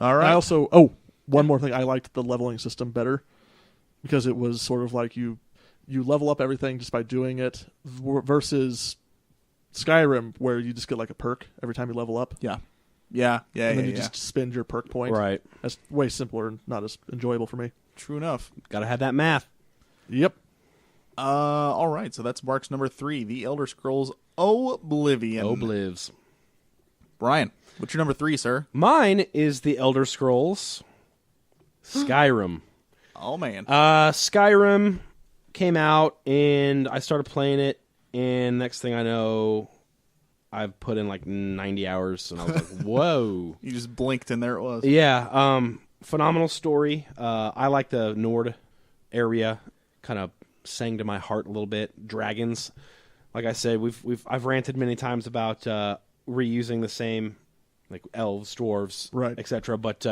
All right.
I also one more thing. I liked the leveling system better because it was sort of like you level up everything just by doing it versus Skyrim where you just get like a perk every time you level up.
yeah,
And then you
yeah.
just spend your perk point.
Right.
That's way simpler and not as enjoyable for me.
True enough.
Gotta have that math.
Yep.
All right. So that's Mark's number 3, The Elder Scrolls Oblivion.
Oblivs.
Brian, what's your number 3, sir?
Mine is the Elder Scrolls Skyrim.
Oh man.
Skyrim came out, and I started playing it, and next thing I know, I've put in like 90 hours, and I was like, whoa.
You just blinked and there it was.
Yeah, phenomenal story. I like the Nord area, kind of sang to my heart a little bit. Dragons, like I said, I've ranted many times about reusing the like elves, dwarves,
Right.
etc. But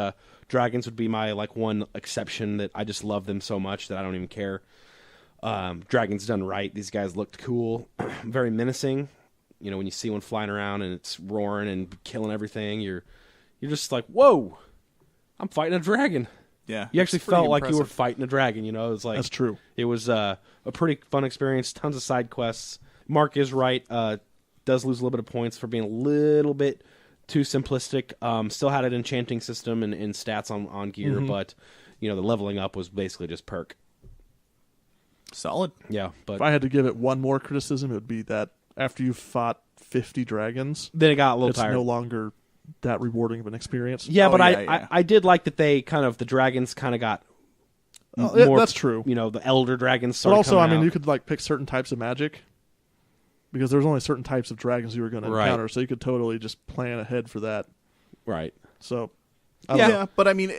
dragons would be my like one exception that I just love them so much that I don't even care. Dragons done right. These guys looked cool, very menacing. You know, when you see one flying around and it's roaring and killing everything, you're just like, whoa, I'm fighting a dragon.
Yeah,
You actually
it's pretty
felt like you were
impressive.
fighting a dragon. You know, it was like
That's true.
It was a pretty fun experience. Tons of side quests. Mark is right. Does lose a little bit of points for being a little bit too simplistic. Still had an enchanting system and stats on gear, but you know the leveling up was basically just perk.
Solid.
Yeah, but
If I had to give it one more criticism, it would be that after you've fought 50 dragons,
then it got a little
it's
tired.
no longer that rewarding of an experience.
Yeah,
Oh,
but
yeah.
I did like that they the dragons kind of got
Yeah,
more.
that's true.
You know, the elder dragons.
But
Started
also, I
coming
mean,
out.
you could like pick certain types of magic because there's only certain types of dragons you were going to
Right.
encounter, so you could totally just plan ahead for that.
right.
So, I don't know.
Yeah, but I mean,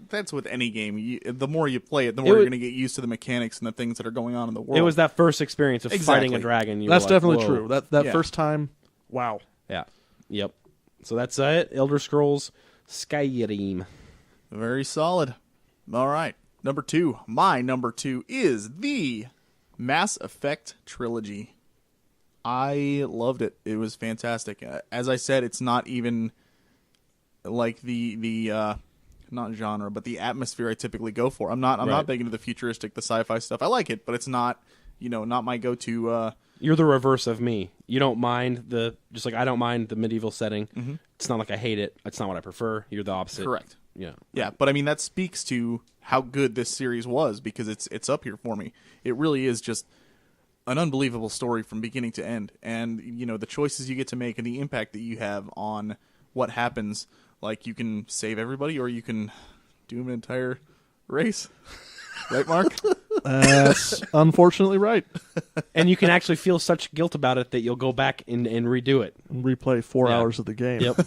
that's with any game. The more you play it, the more
It
you're
was-
going to get used to the mechanics and the things that are going on in the world.
It was that first experience of fighting a
Exactly.
dragon. You
That's
were like,
definitely
whoa.
true. That
Yeah.
first time, wow.
Yeah. Yep. So that's it. Elder Scrolls Skyrim.
Very solid. All right. Number 2. My number 2 is the Mass Effect trilogy. I loved it. It was fantastic. As I said, it's not even like the not genre, but the atmosphere I typically go for. I'm not
Right.
big into the futuristic, the sci-fi stuff. I like it, but it's not, not my go-to.
You're the reverse of me. You don't mind just like I don't mind the medieval setting. It's not like I hate it. It's not what I prefer. You're the opposite.
Correct.
Yeah.
Yeah, but I mean that speaks to how good this series was because it's up here for me. It really is just an unbelievable story from beginning to end, and the choices you get to make and the impact that you have on what happens. Like you can save everybody, or you can doom an entire race. Right, Mark?
That's unfortunately right.
And you can actually feel such guilt about it that you'll go back and redo it.
And replay 4
Yeah.
hours of the game.
Yep.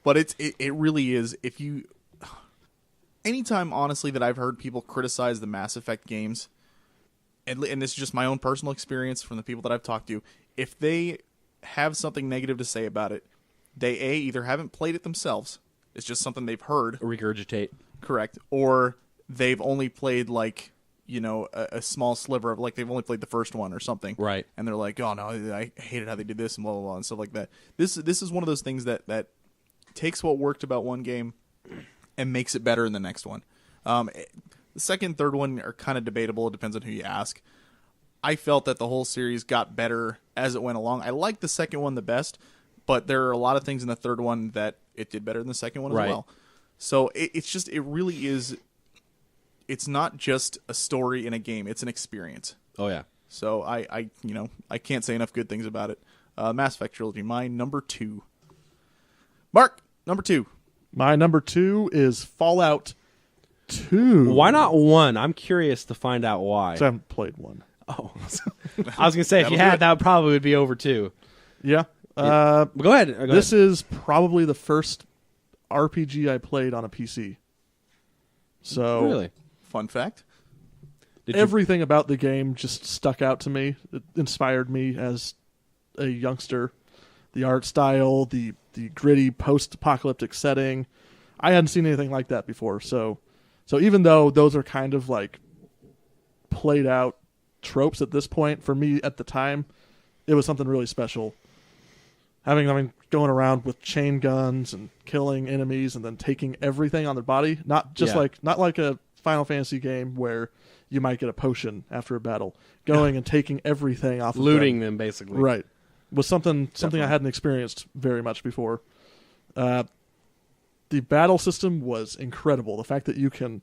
But it really is. If you, anytime honestly that I've heard people criticize the Mass Effect games, and this is just my own personal experience from the people that I've talked to, if they have something negative to say about it, they either haven't played it themselves, it's just something they've heard,
Regurgitate.
correct, or they've only played like a small sliver of, like, they've only played the first one or something,
Right.
and they're like, oh no, I hated how they did this and blah blah blah and stuff like that. This is one of those things that takes what worked about one game and makes it better in the next one. The second and third one are kind of debatable. It depends on who you ask. I felt that the whole series got better as it went along. I liked the second one the best, but there are a lot of things in the third one that it did better than the second one
Right.
as well. So it really is. It's not just a story in a game; it's an experience.
Oh yeah.
So I can't say enough good things about it. Mass Effect trilogy, my number 2. Mark, number 2.
My number 2 is Fallout 2.
Why not 1? I'm curious to find out why.
'Cause I haven't played one.
Oh. I was gonna say if
That'll
you
do
had
it.
that probably would be over 2.
Yeah.
But go ahead. Go
This
ahead.
is probably the first RPG I played on a PC. So
Really.
Fun fact.
Did you-
everything about the game just stuck out to me. It inspired me as a youngster. The art style, the gritty post-apocalyptic setting. I hadn't seen anything like that before. So even though those are kind of like played out tropes at this point, for me at the time, it was something really special. Having going around with chain guns and killing enemies and then taking everything on their body, not like a Final Fantasy game where you might get a potion after a battle. Going and taking everything off of
looting
them.
them basically.
Right. Was something
Definitely.
I hadn't experienced very much before. The battle system was incredible. The fact that you can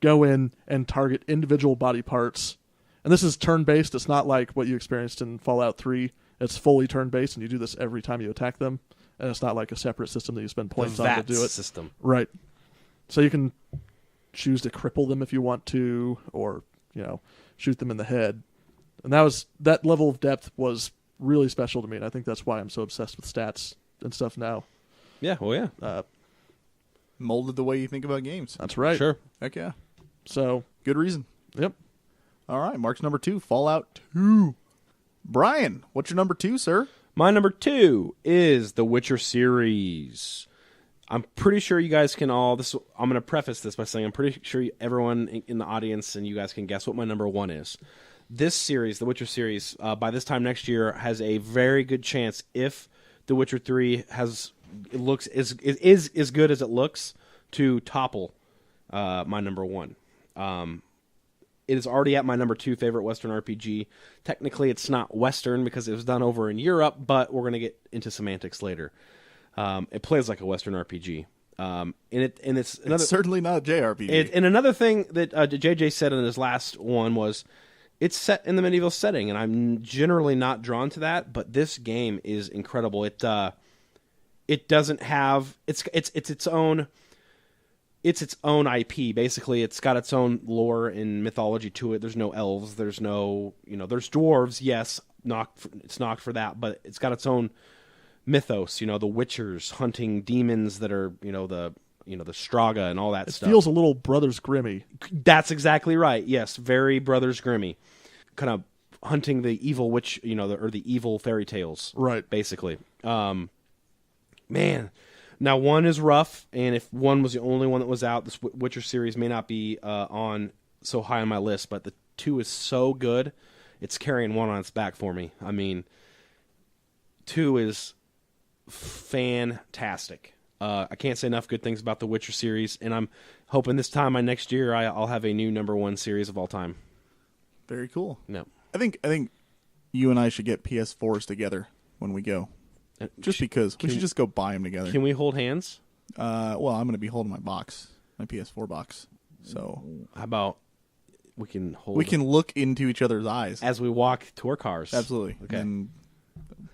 go in and target individual body parts. And this is turn-based. It's not like what you experienced in Fallout 3. It's fully turn-based, and you do this every time you attack them. And it's not like a separate system that you spend
The
points on to
VATS
do it.
system.
Right. So you can choose to cripple them if you want to, or, shoot them in the head. And that level of depth was really special to me, and I think that's why I'm so obsessed with stats and stuff now.
Yeah. Well, yeah.
Molded the way you think about games.
That's right.
Sure.
Heck yeah.
So,
Good reason.
yep.
All right, Mark's number 2, Fallout 2. Brian, what's your number 2, sir?
My number 2 is the Witcher series. I'm pretty sure you guys can all. I'm going to preface this by saying I'm pretty sure everyone in the audience and you guys can guess what my number 1 is. This series, the Witcher series, by this time next year, has a very good chance, if The Witcher 3 is as good as it looks, to topple my number 1. It is already at my number 2 favorite Western RPG. Technically, it's not Western because it was done over in Europe, but we're going to get into semantics later. It plays like a Western RPG. It's
certainly not a JRPG.
And another thing that JJ said in his last one was, it's set in the medieval setting, and I'm generally not drawn to that, but this game is incredible. It doesn't have it's its own IP. Basically, it's got its own lore and mythology to it. There's no elves. There's no there's dwarves. Yes, it's knocked for that, but it's got its own mythos. The Witchers hunting demons that are the Straga and all that stuff.
It feels a little Brothers Grimmy.
That's exactly right. Yes, very Brothers Grimmy. Kind of hunting the evil witch, or the evil fairy tales.
Right.
Basically. Man. Now, 1 is rough, and if 1 was the only one that was out, this Witcher series may not be on so high on my list, but the 2 is so good, it's carrying 1 on its back for me. I mean, 2 is fantastic. I can't say enough good things about the Witcher series, and I'm hoping this time next year I'll have a new number 1 series of all time.
Very cool.
No,
I think you and I should get PS4s together when we go. Just because we should just go buy them together.
Can we hold hands?
Well, I'm going to be holding my PS4 box. So
how about we can hold?
We can look into each other's eyes
as we walk to our cars.
Absolutely.
Okay.
And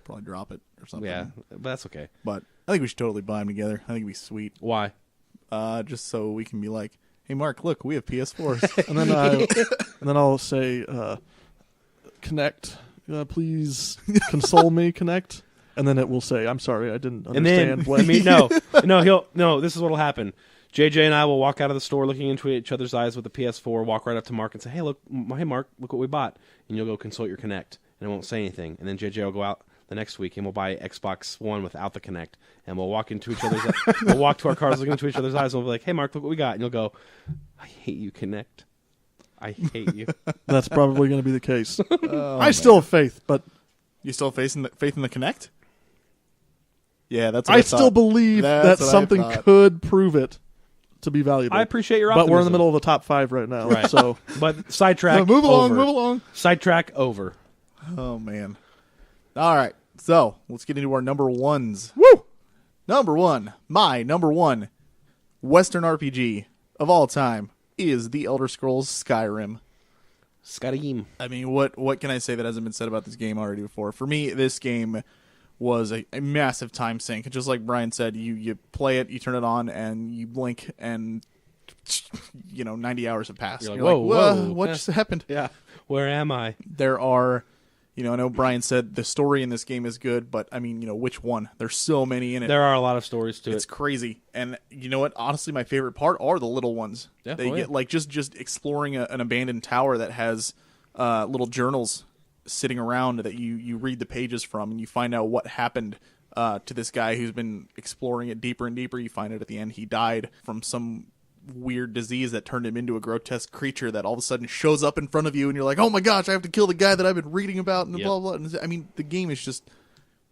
probably drop it or something.
Yeah, but that's okay.
But I think we should totally buy them together. I think it'd be sweet.
Why?
Just so we can be like, hey, Mark, look, we have PS4s.
and then I'll say, Connect, please console me, Connect. And then it will say, I'm sorry, I didn't understand.
This is what will happen. JJ and I will walk out of the store looking into each other's eyes with the PS4, walk right up to Mark and say, hey, Mark, look what we bought. And you'll go consult your Kinect, and it won't say anything. And then JJ will go out the next week, and we'll buy Xbox One without the Kinect. And we'll walk into each other's we'll walk to our cars looking into each other's eyes, and we'll be like, hey, Mark, look what we got. And you'll go, I hate you, Kinect. I hate you.
That's probably going to be the case. I still have faith, but...
You still have faith in the Kinect? Yeah, that's what I
still believe that something could prove it to be valuable.
I appreciate your optimism.
But we're in the middle of the top 5 right now.
Right.
So,
but sidetrack.
Move along.
Sidetrack over.
Oh, man. All right. So let's get into our number 1s.
Woo!
Number 1. My number 1 Western RPG of all time is The Elder Scrolls Skyrim.
Skyrim.
I mean, what can I say that hasn't been said about this game already before? For me, this game was a massive time sink. Just like Brian said, you play it, you turn it on, and you blink, and 90 hours have passed.
You're like,
You're
whoa,
what just happened?
Yeah, where am I?
There are, I know Brian said the story in this game is good, but I mean, which one? There's so many in it.
There are a lot of stories to it.
It's crazy. And you know what? Honestly, my favorite part are the little ones.
Yeah,
they get like just exploring an abandoned tower that has little journals sitting around that you read the pages from, and you find out what happened to this guy who's been exploring it deeper and deeper. You find out at the end he died from some weird disease that turned him into a grotesque creature that all of a sudden shows up in front of you, and you're like, oh my gosh, I have to kill the guy that I've been reading about, and blah, blah, blah. And I mean, the game is just,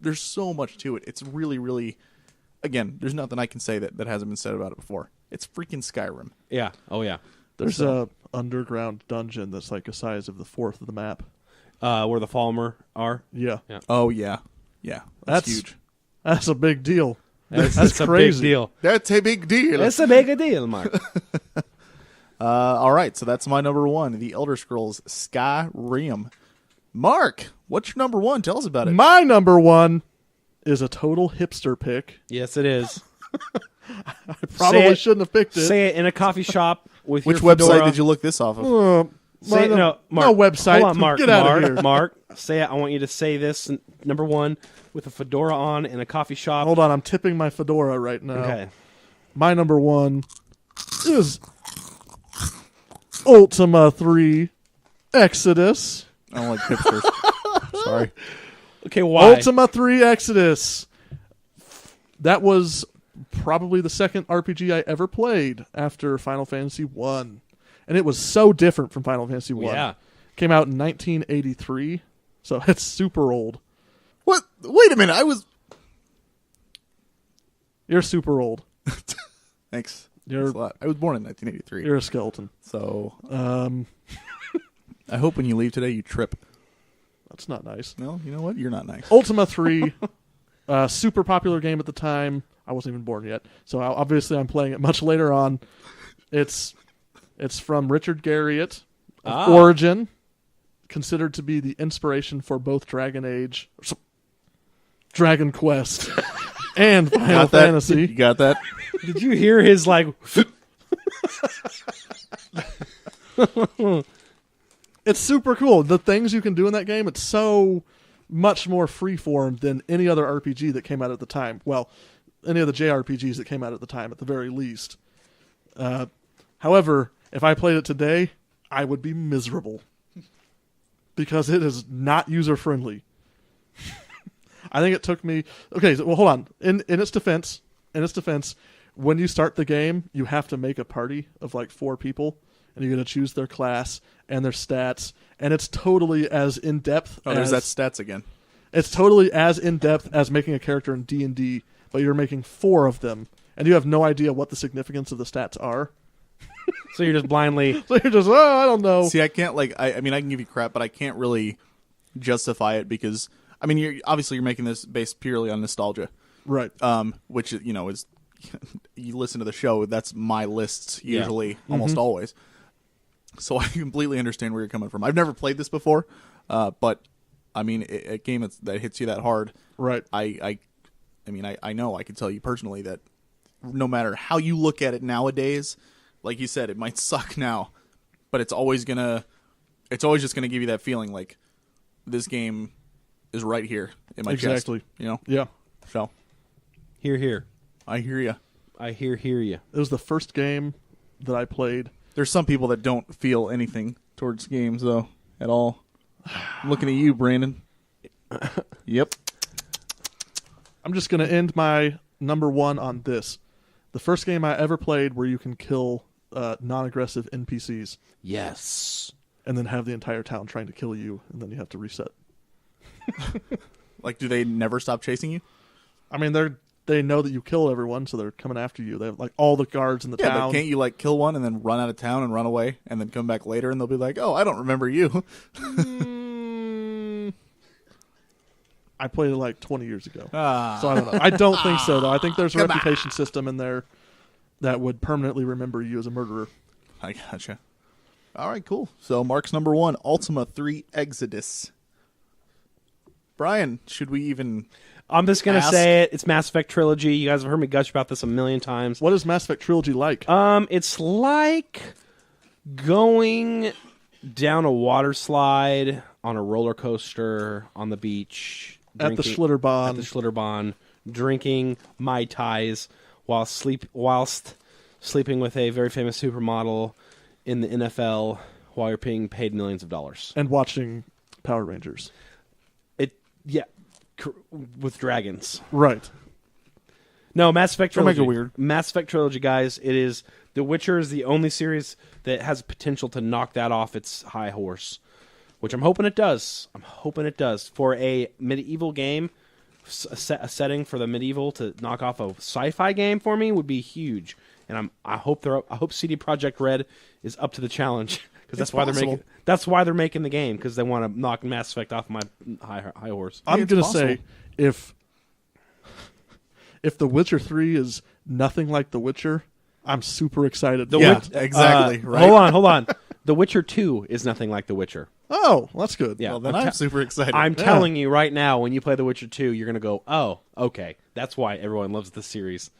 there's so much to it. It's really, really, again, there's nothing I can say that hasn't been said about it before. It's freaking Skyrim.
Yeah. Oh, yeah.
There's a underground dungeon that's like the size of the 4th of the map.
Where the Falmer are?
Yeah.
Oh, yeah. Yeah. That's huge.
That's a big deal.
That's
crazy.
A big deal.
That's a big deal.
It's a big deal, Mark.
All right, so that's my number 1, The Elder Scrolls Skyrim. Mark, what's your number 1? Tell us about it.
My number 1 is a total hipster pick.
Yes, it is.
I probably shouldn't have picked it.
Say it in a coffee shop with
Which
your
website
fedora.
did you look this off of?
Say it, no, Mark,
no website.
Hold on, Mark.
Get out of here.
Mark, say it. I want you to say this, number 1, with a fedora on in a coffee shop.
Hold on, I'm tipping my fedora right now.
Okay.
My number 1 is Ultima 3 Exodus.
I don't like hipsters. Sorry.
Okay, why?
Ultima 3 Exodus. That was probably the second RPG I ever played after Final Fantasy 1. And it was so different from Final Fantasy 1.
Yeah.
Came out in 1983, so it's super old.
What? Wait a minute.
You're super old.
Thanks.
You're
Thanks a lot. I was born in 1983.
you're a skeleton.
So
That's
I hope when you leave today you trip.
not nice.
No, you know what? You're not nice.
Ultima 3, super popular game at the time. I wasn't even born yet, so obviously I'm playing it much later on. It's from Richard Garriott of Origin, considered to be the inspiration for both Dragon Quest, and Final Fantasy.
You got that?
Did you hear his like?
It's super cool. The things you can do in that game, it's so much more freeform than any other RPG that came out at the time. Well, any of the JRPGs that came out at the time, at the very least. However, if I played it today, I would be miserable. Because it is not user-friendly. I think it took me... Okay, well, hold on. In its defense, when you start the game, you have to make a party of like 4 people, and you're going to choose their class and their stats, and it's totally as in-depth
There's that stats again.
It's totally as in-depth as making a character in D&D, but you're making 4 of them, and you have no idea what the significance of the stats are.
So you're just blindly.
So you're just, I don't know.
See, I can't I mean, I can give you crap, but I can't really justify it because I mean, you're making this based purely on nostalgia,
Right.
which is you listen to the show. That's my lists usually, almost always. So I completely understand where you're coming from. I've never played this before, but I mean, a game that hits you that hard,
Right.
I mean, I know I can tell you personally that no matter how you look at it nowadays, like you said, it might suck now, but it's always just gonna give you that feeling like this game is right here in my
Exactly.
chest. You know?
Yeah.
So
Here.
I hear you.
I hear you.
It was the first game that I played.
There's some people that don't feel anything towards games though at all. I'm looking at you, Brandon. Yep.
I'm just going to end my number 1 on this. The first game I ever played where you can kill non-aggressive NPCs
Yes.
and then have the entire town trying to kill you, and then you have to reset.
Like, do they never stop chasing you?
I mean, they know that you kill everyone, so they're coming after you. They have like all the guards in the
Yeah,
town.
but can't you like kill one and then run out of town and run away and then come back later and they'll be like, "Oh, I don't remember you."
I played it like 20 years ago. So
Ah.
I don't know. I don't think so, though. I think there's a reputation system in there that would permanently remember you as a murderer.
I gotcha. All right, cool. So Mark's number 1, Ultima 3 Exodus. Brian, should we even...
I'm just gonna
Ask?
say it. It's Mass Effect trilogy. You guys have heard me gush about this a million times.
What is Mass Effect Trilogy like?
It's like going down a water slide on a roller coaster on the beach
At the
drinking-
Schlitterbahn.
At the Schlitterbahn, drinking Mai Tais whilst sleeping with a very famous supermodel in the NFL while you're being paid millions of dollars.
And watching Power Rangers.
With dragons.
Right.
No, Mass Effect
Don't make
trilogy.
it weird.
Mass Effect trilogy, guys. It is The Witcher is the only series that has potential to knock that off its high horse, which I'm hoping it does. For a medieval game, a setting for the medieval to knock off a sci-fi game for me would be huge. And I hope CD Projekt Red is up to the challenge because that's why they're making the game, because they want to knock Mass Effect off my high horse.
I'm
it's
going to
possible.
say, if The Witcher 3 is nothing like The Witcher, I'm super excited.
Exactly. Right.
Hold on. The Witcher 2 is nothing like The Witcher.
Oh, that's good.
Yeah.
Well, then I'm super excited.
I'm telling you right now, when you play The Witcher 2, you're going to go, oh, okay. That's why everyone loves this series.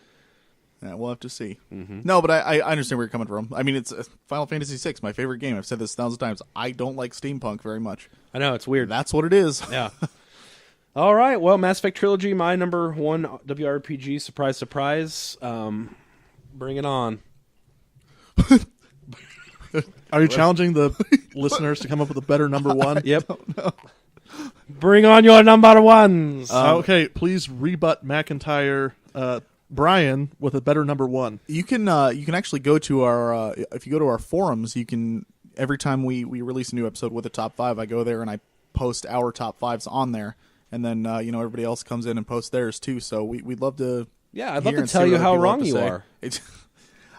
Yeah, we'll have to see.
Mm-hmm.
No, but I understand where you're coming from. I mean, it's Final Fantasy VI, my favorite game. I've said this 1,000 times. I don't like steampunk very much.
I know, it's weird.
That's what it is.
Yeah. All right. Well, Mass Effect Trilogy, my number 1 WRPG. Surprise, surprise. Bring it on.
Are you challenging the listeners to come up with a better number 1?
Yep. Bring on your number ones.
Okay, please rebut McIntyre Brian with a better number one.
You can actually go to our if you go to our forums, you can every time we release a new episode with a top 5, I go there and I post our top 5s on there, and then everybody else comes in and posts theirs too. So we'd love to.
Yeah, I'd love to tell you how wrong you are.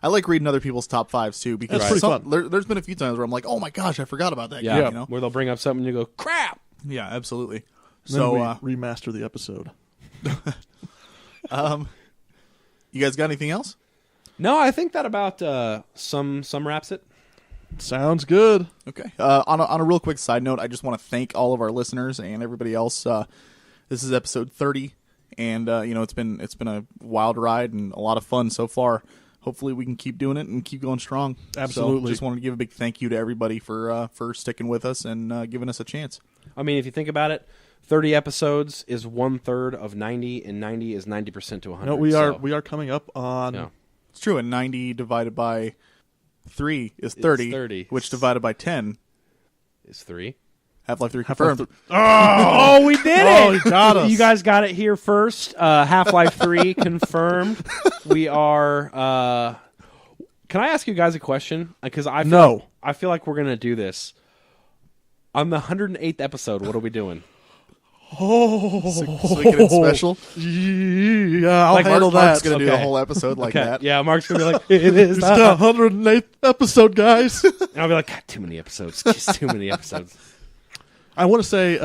I like reading other people's top 5s too, because
That's pretty fun.
There's been a few times where I'm like, oh my gosh, I forgot about that.
Yeah,
guy,
where they'll bring up something and you go, crap.
Yeah, absolutely.
Then
So
we remaster the episode.
you guys got anything else?
No, I think that about some wraps it.
Sounds good.
Okay. On a real quick side note, I just want to thank all of our listeners and everybody else. This is episode 30, and it's been a wild ride and a lot of fun so far. Hopefully, we can keep doing it and keep going strong.
Absolutely.
So just wanted to give a big thank you to everybody for sticking with us and giving us a chance.
I mean, if you think about it, 30 episodes is 1/3 of 90, and 90 is 90% to 100.
No, we are coming up on.
Yeah.
It's true, and 90 divided by 3 is 30,
30.
which divided by 10,
Is 3.
Half-Life 3
Half-Life
confirmed.
Oh, we did
Oh,
it!
he got us.
You guys got it here first. Half-Life 3 confirmed. We are. Can I ask you guys a question? Because I feel like we're gonna do this on the 108th episode. What are we doing?
So we get it special.
Yeah, I'll
Like
handle
Mark's
that.
going to do the
Okay.
whole episode like that.
Yeah, Mark's gonna be like, it is.
It's the 108th episode, guys.
And I'll be like, God, too many episodes. Just too many episodes.
I want to say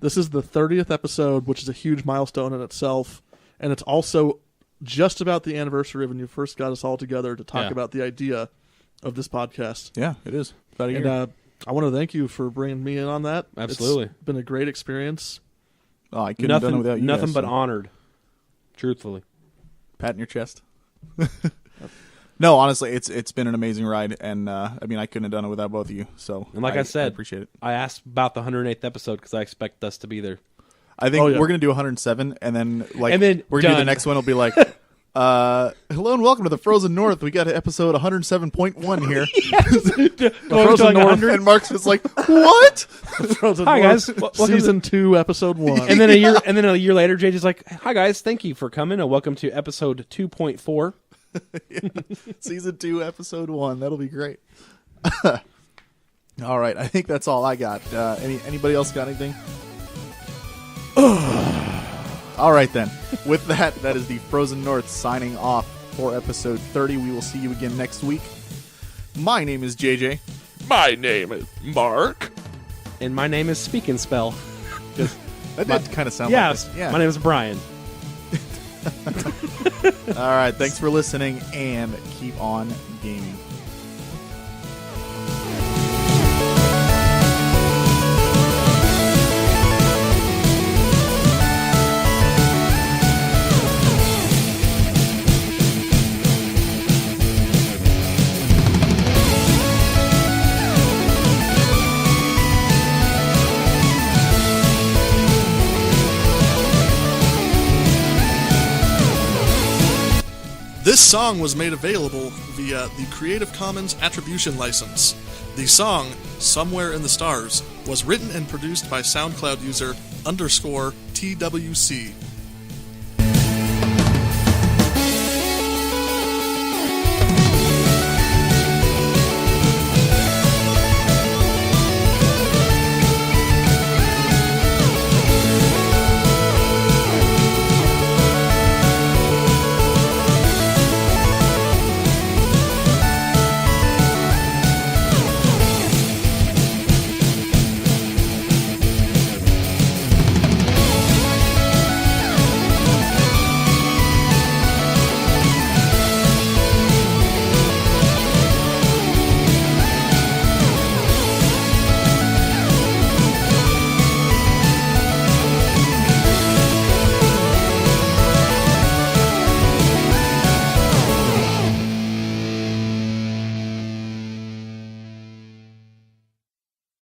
this is the 30th episode, which is a huge milestone in itself, and it's also just about the anniversary of when you first got us all together to talk
Yeah.
about the idea of this podcast.
Yeah, it is. About a year.
And I want to thank you for bringing me in on that.
Absolutely.
It's been a great experience.
Oh, I couldn't have done it without you
Nothing
guys,
but
so.
honored. Truthfully.
Pat in your chest. No, honestly, it's been an amazing ride, and I couldn't have done it without both of you. So,
And like I said,
I appreciate it.
I asked about the 108th episode because I expect us to be there.
I think
Oh, yeah.
we're gonna do 107, and then
And then
we're gonna do the
done.
next one. Will be like, hello and welcome to the Frozen North. We got episode 107.1 here.
Frozen North.
And Mark's just like, what?
Frozen
Hi,
North,
guys. Welcome
Season 2, Episode 1.
And then a year later, JJ's like, "Hi guys, thank you for coming and welcome to episode 2.4."
Season 2, episode 1. That'll be great. All right, I think that's all I got. Anybody else got anything? All right, then. With that is the Frozen North signing off for episode 30. We will see you again next week. My name is JJ.
My name is Mark.
And my name is Speak and Spell.
That did kind of sound
Yeah,
like this. Yeah.
my name is Brian.
All right, thanks for listening, and keep on gaming.
This song was made available via the Creative Commons Attribution License. The song, Somewhere in the Stars, was written and produced by SoundCloud user _TWC.